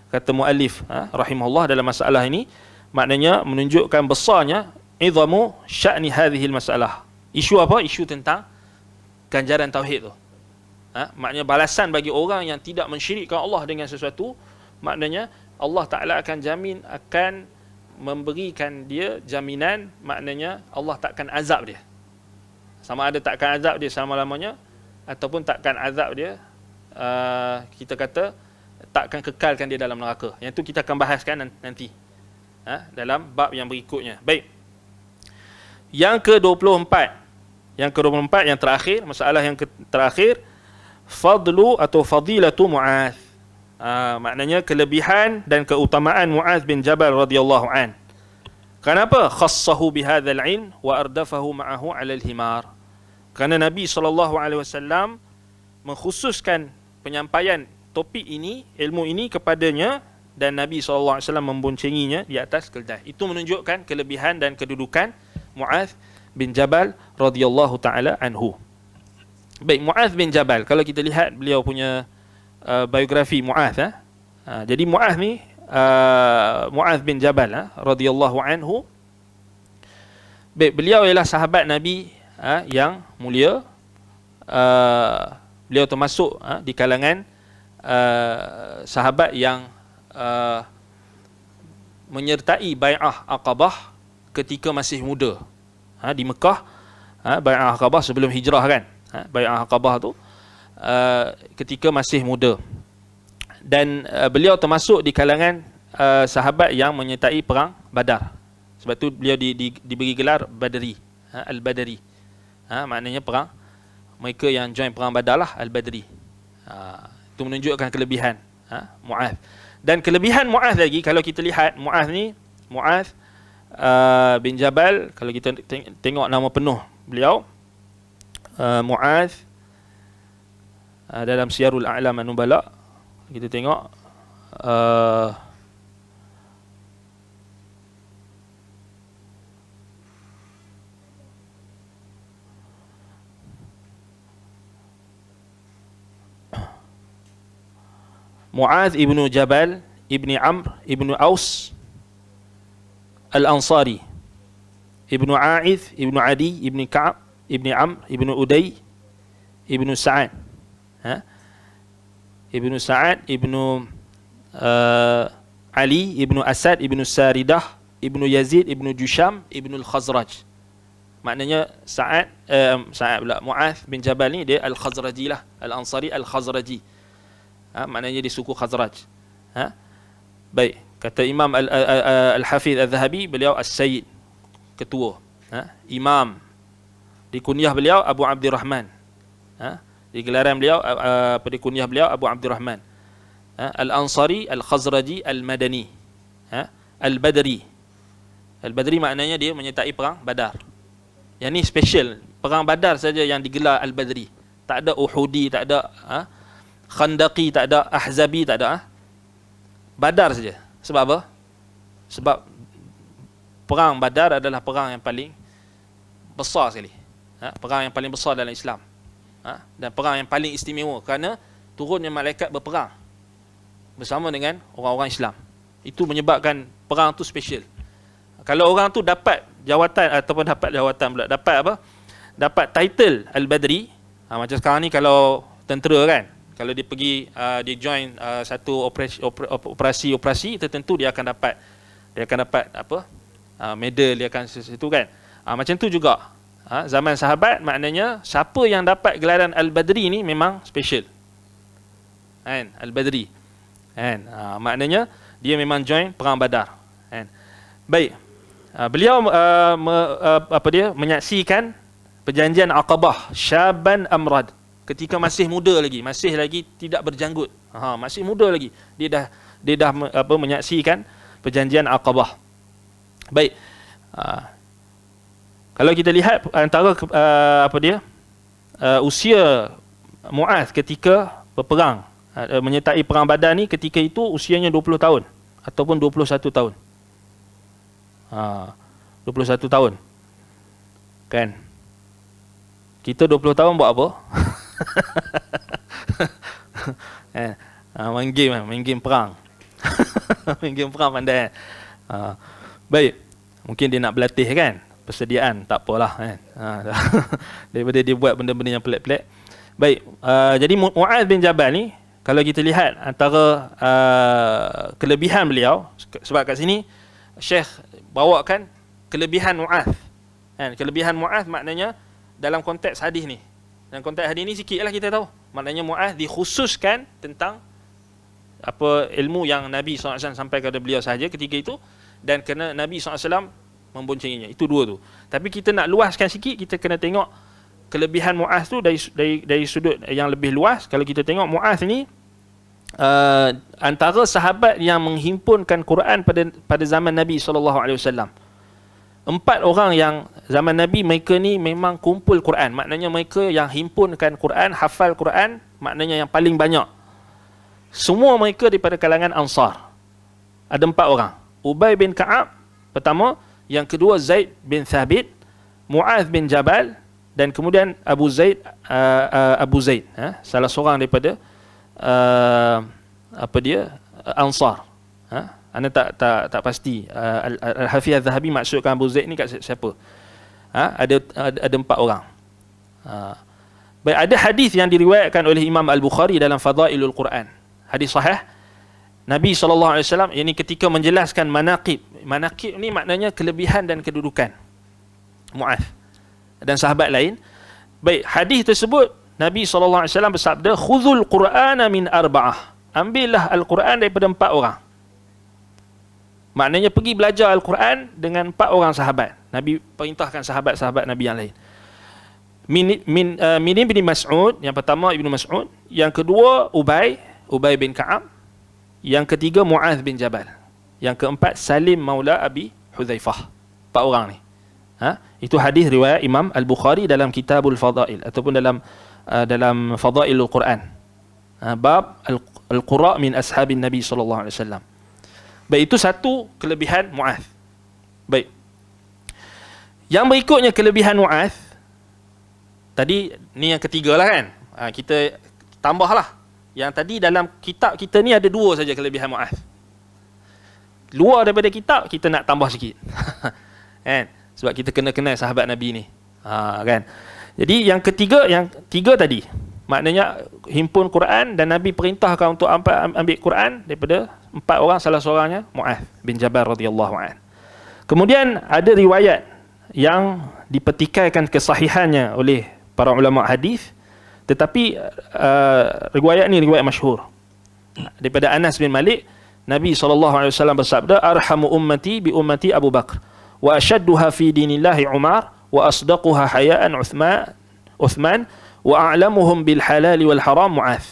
Speaker 1: Kata muallif rahimahullah dalam masalah ini, maknanya menunjukkan besarnya idzamu sya'ni hadhil mas'alah. Isu apa? Isu tentang ganjaran tauhid tu. Maknanya balasan bagi orang yang tidak mensyirikkan Allah dengan sesuatu, maknanya Allah Ta'ala akan jamin, akan memberikan dia jaminan, maknanya Allah takkan azab dia. Sama ada takkan azab dia selama-lamanya, ataupun takkan azab dia, kita kata takkan kekalkan dia dalam neraka. Yang tu kita akan bahaskan nanti dalam bab yang berikutnya. Baik. Yang ke-24. Yang ke-24, yang terakhir, masalah yang terakhir, fadlu atau fadilatu Mu'adh. Maknanya kelebihan dan keutamaan Mu'adh bin Jabal radhiyallahu an. Kenapa khassahu bihadzal ilm wa ardafahu ma'ahu 'ala al-himar? Kerana Nabi SAW mengkhususkan penyampaian topik ini, ilmu ini kepadanya, dan Nabi SAW memboncenginya di atas keldai. Itu menunjukkan kelebihan dan kedudukan Mu'adh bin Jabal radhiyallahu taala anhu. Baik, Mu'adh bin Jabal, kalau kita lihat beliau punya biografi Mu'adh, jadi Mu'adh ni Mu'adh bin Jabal radhiyallahu anhu, baik, beliau ialah sahabat Nabi yang mulia. Beliau termasuk di kalangan sahabat yang menyertai bai'ah Aqabah ketika masih muda di Mekah. Bai'ah Aqabah sebelum hijrah kan. Bai'ah Aqabah tu ketika masih muda. Dan beliau termasuk di kalangan sahabat yang menyertai perang Badar. Sebab tu beliau diberi gelar Badri, Al-Badri. Maknanya perang, mereka yang join perang Badar lah, Al-Badri. Itu menunjukkan kelebihan Mu'adh. Dan kelebihan Mu'adh lagi, kalau kita lihat Mu'adh ni, Mu'adh bin Jabal, kalau kita tengok nama penuh beliau, Mu'adh dalam Siyarul A'lam An-Nubala, kita tengok Mu'adh ibnu Jabal ibni Amr ibnu Aus Al-Ansari, ibnu A'idh ibnu Adi ibni Ka'ab ibni Amr ibnu Uday ibnu Sa'ad, ibnu Sa'ad ibnu Ali ibnu Asad ibnu Saridah ibnu Yazid ibnu Jusham ibnu Al-Khazraj. Maknanya Mu'adh bin Jabal ni dia Al-Khazraji lah, Al-Ansari Al-Khazraji. Maknanya di suku Khazraj. Baik, kata Imam Al-Hafiz Al-Zahabi, beliau As-Sayyid, ketua, imam. Di kunyah beliau Abu Abdurrahman. Di gelaran beliau, di kunyah beliau Abu Abdurrahman. Al-Ansari Al-Khazraji Al-Madani, Al-Badri. Al-Badri maknanya dia menyertai perang Badar. Yang ni special, perang Badar saja yang digelar Al-Badri. Tak ada Uhudi, tak ada Khandaqi, tak ada Ahzabi, tak ada. Badar saja. Sebab apa? Sebab perang Badar adalah perang yang paling besar sekali. Perang yang paling besar dalam Islam. Dan perang yang paling istimewa kerana turunnya malaikat berperang bersama dengan orang-orang Islam. Itu menyebabkan perang tu special. Kalau orang tu dapat jawatan, ataupun dapat apa? Dapat title Al-Badri. Macam sekarang ni kalau tentera kan, kalau dia pergi dia join satu operasi tertentu, dia akan dapat apa? Medal, dia akan sesuatu kan. Macam tu juga. Zaman sahabat, maknanya siapa yang dapat gelaran Al-Badri ni memang special. Kan? Al-Badri. Kan? Maknanya dia memang join perang Badar. Kan? Baik. Beliau menyaksikan perjanjian Aqabah, syaban amrad, ketika masih muda lagi, masih lagi tidak berjanggut. Masih muda lagi. Dia dah menyaksikan perjanjian Aqabah. Baik. Kalau kita lihat antara usia Mu'adh ketika berperang, menyertai perang Badar ni, ketika itu usianya 20 tahun ataupun 21 tahun. 21 tahun. Kan? Kita 20 tahun buat apa? Main game perang. Main game perang pandai. Baik. Mungkin dia nak berlatih kan? Persediaan, tak apalah kan. Daripada dia buat benda-benda yang pelik-pelik. Baik, jadi Mu'adh bin Jabal ni, kalau kita lihat antara kelebihan beliau, sebab kat sini Syekh bawakan kelebihan Mu'adh. Kan? Kelebihan Mu'adh maknanya dalam konteks hadis ni. Dalam konteks hadis ni sikitlah kita tahu. Maknanya Mu'adh dikhususkan tentang apa ilmu yang Nabi SAW sampai kepada beliau sahaja ketika itu, dan kena Nabi SAW memboncenginya. Itu dua tu. Tapi kita nak luaskan sikit, kita kena tengok kelebihan Mu'adh tu dari sudut yang lebih luas. Kalau kita tengok Mu'adh ni antara sahabat yang menghimpunkan Quran pada zaman Nabi SAW. 4 orang yang zaman Nabi, mereka ni memang kumpul Quran. Maknanya mereka yang himpunkan Quran, hafal Quran, maknanya yang paling banyak. Semua mereka daripada kalangan Ansar. Ada 4 orang. Ubay bin Ka'ab pertama, yang kedua Zaid bin Thabit, Mu'adh bin Jabal, dan kemudian Abu Zaid, salah seorang daripada Ansar. Anda tak pasti. Al-Hafiz Al-Zahabi maksudkan Abu Zaid ni kat siapa? Ada 4 orang. Baik, ada hadis yang diriwayatkan oleh Imam Al-Bukhari dalam Fadailul Quran. Hadis sahih. Nabi SAW ini ketika menjelaskan manaqib. Manaqib ni maknanya kelebihan dan kedudukan Mu'adh dan sahabat lain. Baik, hadis tersebut Nabi SAW bersabda, khudhul Qur'ana min arba'ah. Ambillah Al-Quran daripada 4 orang. Maknanya pergi belajar Al-Quran dengan 4 orang sahabat. Nabi perintahkan sahabat-sahabat Nabi yang lain. Min bin Mas'ud, yang pertama Ibnu Mas'ud, yang kedua Ubay bin Ka'ab, yang ketiga Mu'adh bin Jabal, yang keempat Salim Maula Abi Hudzaifah. 4 orang ni. Itu hadis riwayat Imam Al-Bukhari dalam Kitabul Fadail ataupun dalam Fadailul Quran. Bab Al-Qura' min ashabin Nabi sallallahu alaihi wasallam. Baik, itu satu kelebihan Mu'adh. Baik. Yang berikutnya kelebihan Mu'adh, tadi ni yang ketiga lah kan. Kita tambahlah. Yang tadi dalam kitab kita ni ada 2 saja kelebihan Mu'adh. Luar daripada kitab kita nak tambah sikit. Kan? Sebab kita kena kenal sahabat Nabi ni. Kan? Jadi yang tiga tadi, maknanya himpun Quran, dan Nabi perintahkan untuk ambil Quran daripada 4 orang, salah seorangnya Mu'adh bin Jabal radhiyallahu an. Kemudian ada riwayat yang dipertikaikan kesahihannya oleh para ulama hadis, tetapi riwayat ni riwayat masyhur daripada Anas bin Malik. Nabi SAW bersabda, arhamu ummati bi ummati Abu Bakr, wa ashadduha fi dinillahi Umar, wa asdaquha hayaan Uthman, wa a'lamuhum bil halali wal haram Mu'adh.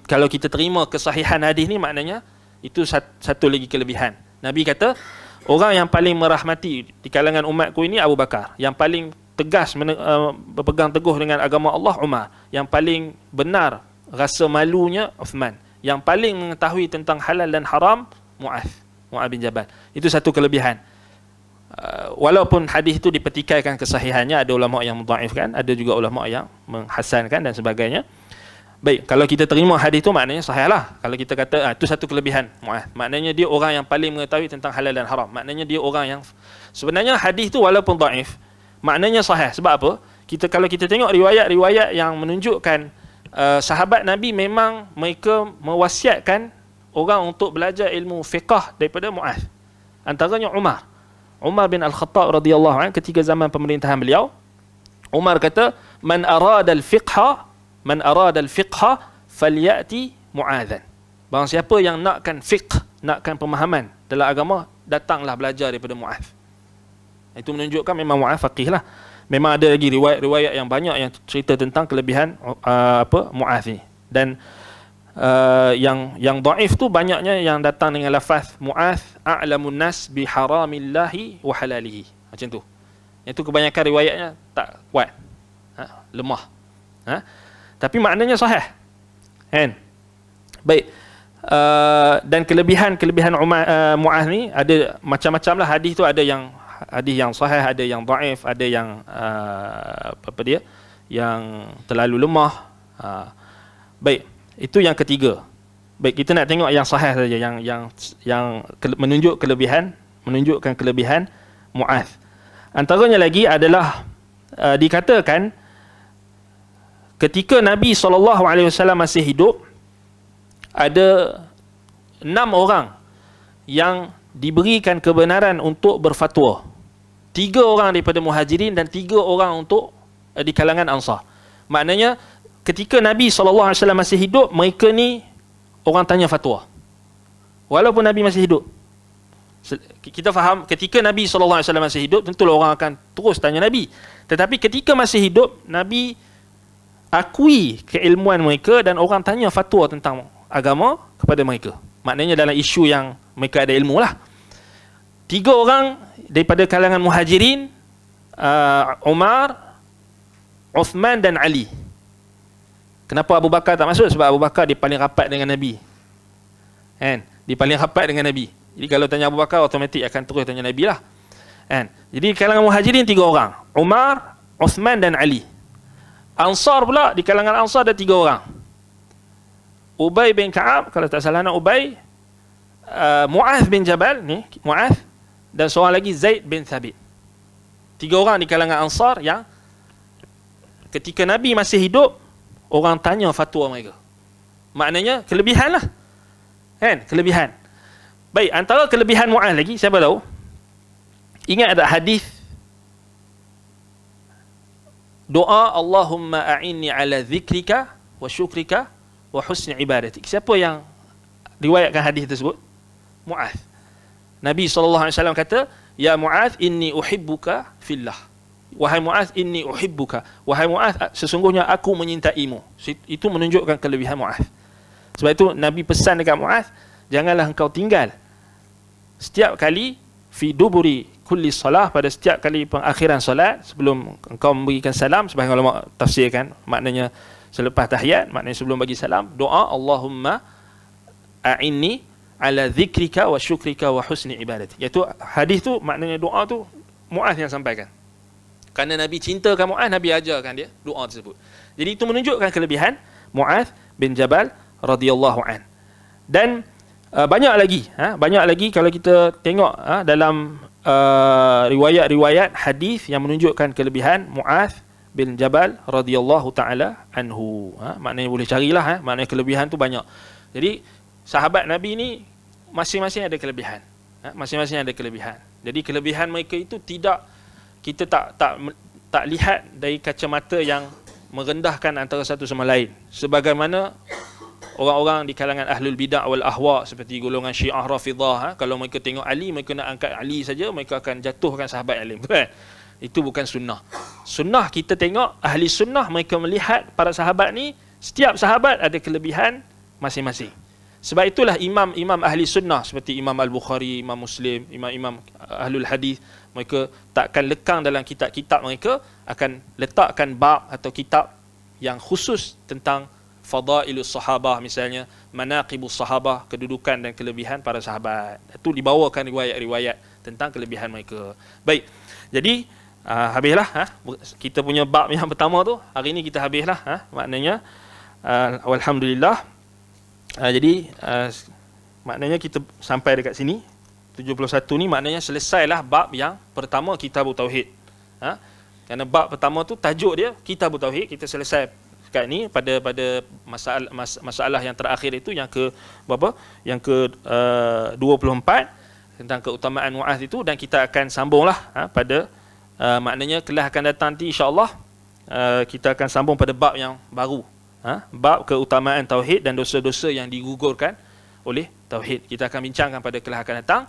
Speaker 1: Kalau kita terima kesahihan hadis ni, maknanya itu satu lagi kelebihan. Nabi kata, orang yang paling merahmati di kalangan umatku ini Abu Bakar, yang paling tegas berpegang teguh dengan agama Allah Umar, yang paling benar rasa malunya Uthman, yang paling mengetahui tentang halal dan haram Mu'adh bin Jabal. Itu satu kelebihan. Walaupun hadis itu dipertikaikan kesahihannya, ada ulama yang mendhaifkan, ada juga ulama yang menghasankan dan sebagainya. Baik, kalau kita terima hadis itu, maknanya sahihlah. Kalau kita kata itu satu kelebihan Mu'adh, maknanya dia orang yang paling mengetahui tentang halal dan haram. Maknanya dia orang yang sebenarnya hadis itu walaupun dhaif, maknanya sahih. Sebab apa? Kalau kita tengok riwayat-riwayat yang menunjukkan sahabat Nabi memang mereka mewasiatkan orang untuk belajar ilmu fiqh daripada Mu'adh. Antaranya Umar bin Al-Khattab radhiyallahu anhu, ketika zaman pemerintahan beliau, Umar kata, man arada al-fiqha falyati Mu'adhan. Barang siapa yang nakkan fiqh, nakkan pemahaman dalam agama, datanglah belajar daripada Mu'adh. Itu menunjukkan memang Mu'adh faqih lah. Memang ada lagi riwayat-riwayat yang banyak yang cerita tentang kelebihan Mu'adh ni. Dan yang dhaif tu banyaknya yang datang dengan lafaz Mu'adh a'lamun nas bi haramillahi wa halalihi. Macam tu. Itu kebanyakan riwayatnya tak kuat. Lemah. Tapi maknanya sahih. Kan? Baik. Dan kelebihan Mu'adh ni ada macam-macam lah. Hadis tu ada yang sahih, ada yang dhaif, ada yang yang terlalu lemah. Baik, itu yang ketiga. Baik, kita nak tengok yang sahih saja, yang menunjukkan kelebihan Mu'adh. Antaranya lagi adalah dikatakan ketika Nabi SAW masih hidup, ada 6 orang yang diberikan kebenaran untuk berfatwa. 3 orang daripada Muhajirin dan 3 orang untuk di kalangan Ansar. Maknanya ketika Nabi SAW masih hidup, mereka ni orang tanya fatwa. Walaupun Nabi masih hidup. Kita faham ketika Nabi SAW masih hidup, tentulah orang akan terus tanya Nabi. Tetapi ketika masih hidup, Nabi akui keilmuan mereka dan orang tanya fatwa tentang agama kepada mereka. Maknanya dalam isu yang mereka ada ilmu lah. 3 orang daripada kalangan Muhajirin, Umar, Uthman dan Ali. Kenapa Abu Bakar tak masuk? Sebab Abu Bakar dia paling rapat dengan Nabi. Kan? Dia paling rapat dengan Nabi. Jadi kalau tanya Abu Bakar, automatik akan terus tanya Nabi lah. Kan? Jadi kalangan Muhajirin 3 orang. Umar, Uthman dan Ali. Ansar pula, di kalangan Ansar ada 3 orang. Ubay bin Ka'ab, kalau tak salah nak Ubay, Mu'adh bin Jabal, ni Mu'adh, dan seorang lagi Zaid bin Thabit. 3 orang di kalangan Ansar yang ketika Nabi masih hidup, orang tanya fatwa mereka. Maknanya kelebihan lah. Kan? Kelebihan. Baik, antara kelebihan Mu'adh lagi, siapa tahu? Ingat ada hadis doa Allahumma a'inni ala zikrika wa syukrika wa husni ibadatik. Siapa yang riwayatkan hadis tersebut? Mu'adh. Nabi SAW kata, ya Mu'adh inni uhibbuka fillah. Wahai Mu'adh inni uhibbuka. Wahai Mu'adh, sesungguhnya aku menyintaimu. Itu menunjukkan kelebihan Mu'adh. Sebab itu Nabi pesan dekat Mu'adh, janganlah engkau tinggal setiap kali fi duburi kulli salah, pada setiap kali pengakhiran solat, sebelum engkau memberikan salam, sebahagian ulama tafsirkan maknanya selepas tahiyat, maknanya sebelum bagi salam, doa Allahumma a'inni ala zikrika wa syukrika wa husni ibadati. Iaitu hadis tu maknanya doa tu Mu'adh yang sampaikan. Kerana Nabi cintakan Mu'adh, Nabi ajarkan dia doa tersebut. Jadi itu menunjukkan kelebihan Mu'adh bin Jabal radhiyallahu an. Dan banyak lagi kalau kita tengok dalam riwayat-riwayat hadis yang menunjukkan kelebihan Mu'adh bin Jabal radhiyallahu taala anhu. Maknanya boleh carilah, maknanya kelebihan tu banyak. Jadi sahabat Nabi ni masing-masing ada kelebihan. Masing-masing ada kelebihan. Jadi kelebihan mereka itu kita tak lihat dari kacamata yang merendahkan antara satu sama lain. Sebagaimana orang-orang di kalangan ahlul bidah wal ahwa seperti golongan Syiah Rafidah, kalau mereka tengok Ali, mereka nak angkat Ali saja, mereka akan jatuhkan sahabat alim. Itu bukan sunnah. Sunnah kita tengok ahli sunnah, mereka melihat para sahabat ni, setiap sahabat ada kelebihan masing-masing. Sebab itulah imam-imam ahli sunnah seperti Imam Al-Bukhari, Imam Muslim, imam-imam ahlul hadis, mereka takkan lekang dalam kitab-kitab mereka, akan letakkan bab atau kitab yang khusus tentang fadailus sahabah, misalnya manaqibus sahabah, kedudukan dan kelebihan para sahabat. Itu dibawakan riwayat-riwayat tentang kelebihan mereka. Baik. Jadi habislah kita punya bab yang pertama tu. Hari ni kita habislah maknanya alhamdulillah. Jadi maknanya kita sampai dekat sini 71 ni, maknanya selesailah bab yang pertama, Kitabut Tauhid. Kerana bab pertama tu tajuk dia Kitabut Tauhid, kita selesai dekat ni pada masalah yang terakhir itu, yang ke berapa? Yang ke 24 tentang keutamaan Mu'adh itu, dan kita akan sambunglah pada maknanya kelas akan datang nanti insya-Allah kita akan sambung pada bab yang baru. Bab keutamaan tauhid dan dosa-dosa yang digugurkan oleh tauhid. Kita akan bincangkan pada kelas akan datang.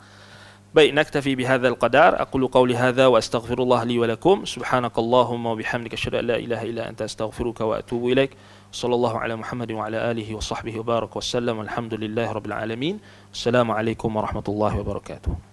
Speaker 1: Baik, naktafi bihadzal qadar. Aqulu qawli hadza wa astaghfirullah li wa lakum. Subhanakallahumma wa bihamdika asyhadu an la ilaha illa anta astaghfiruka wa atubu ilaik. Sallallahu ala Muhammadin wa ala alihi wa sahbihi wa baraka wa sallam. Alhamdulillahirabbil alamin. Wassalamu alaikum warahmatullahi wabarakatuh.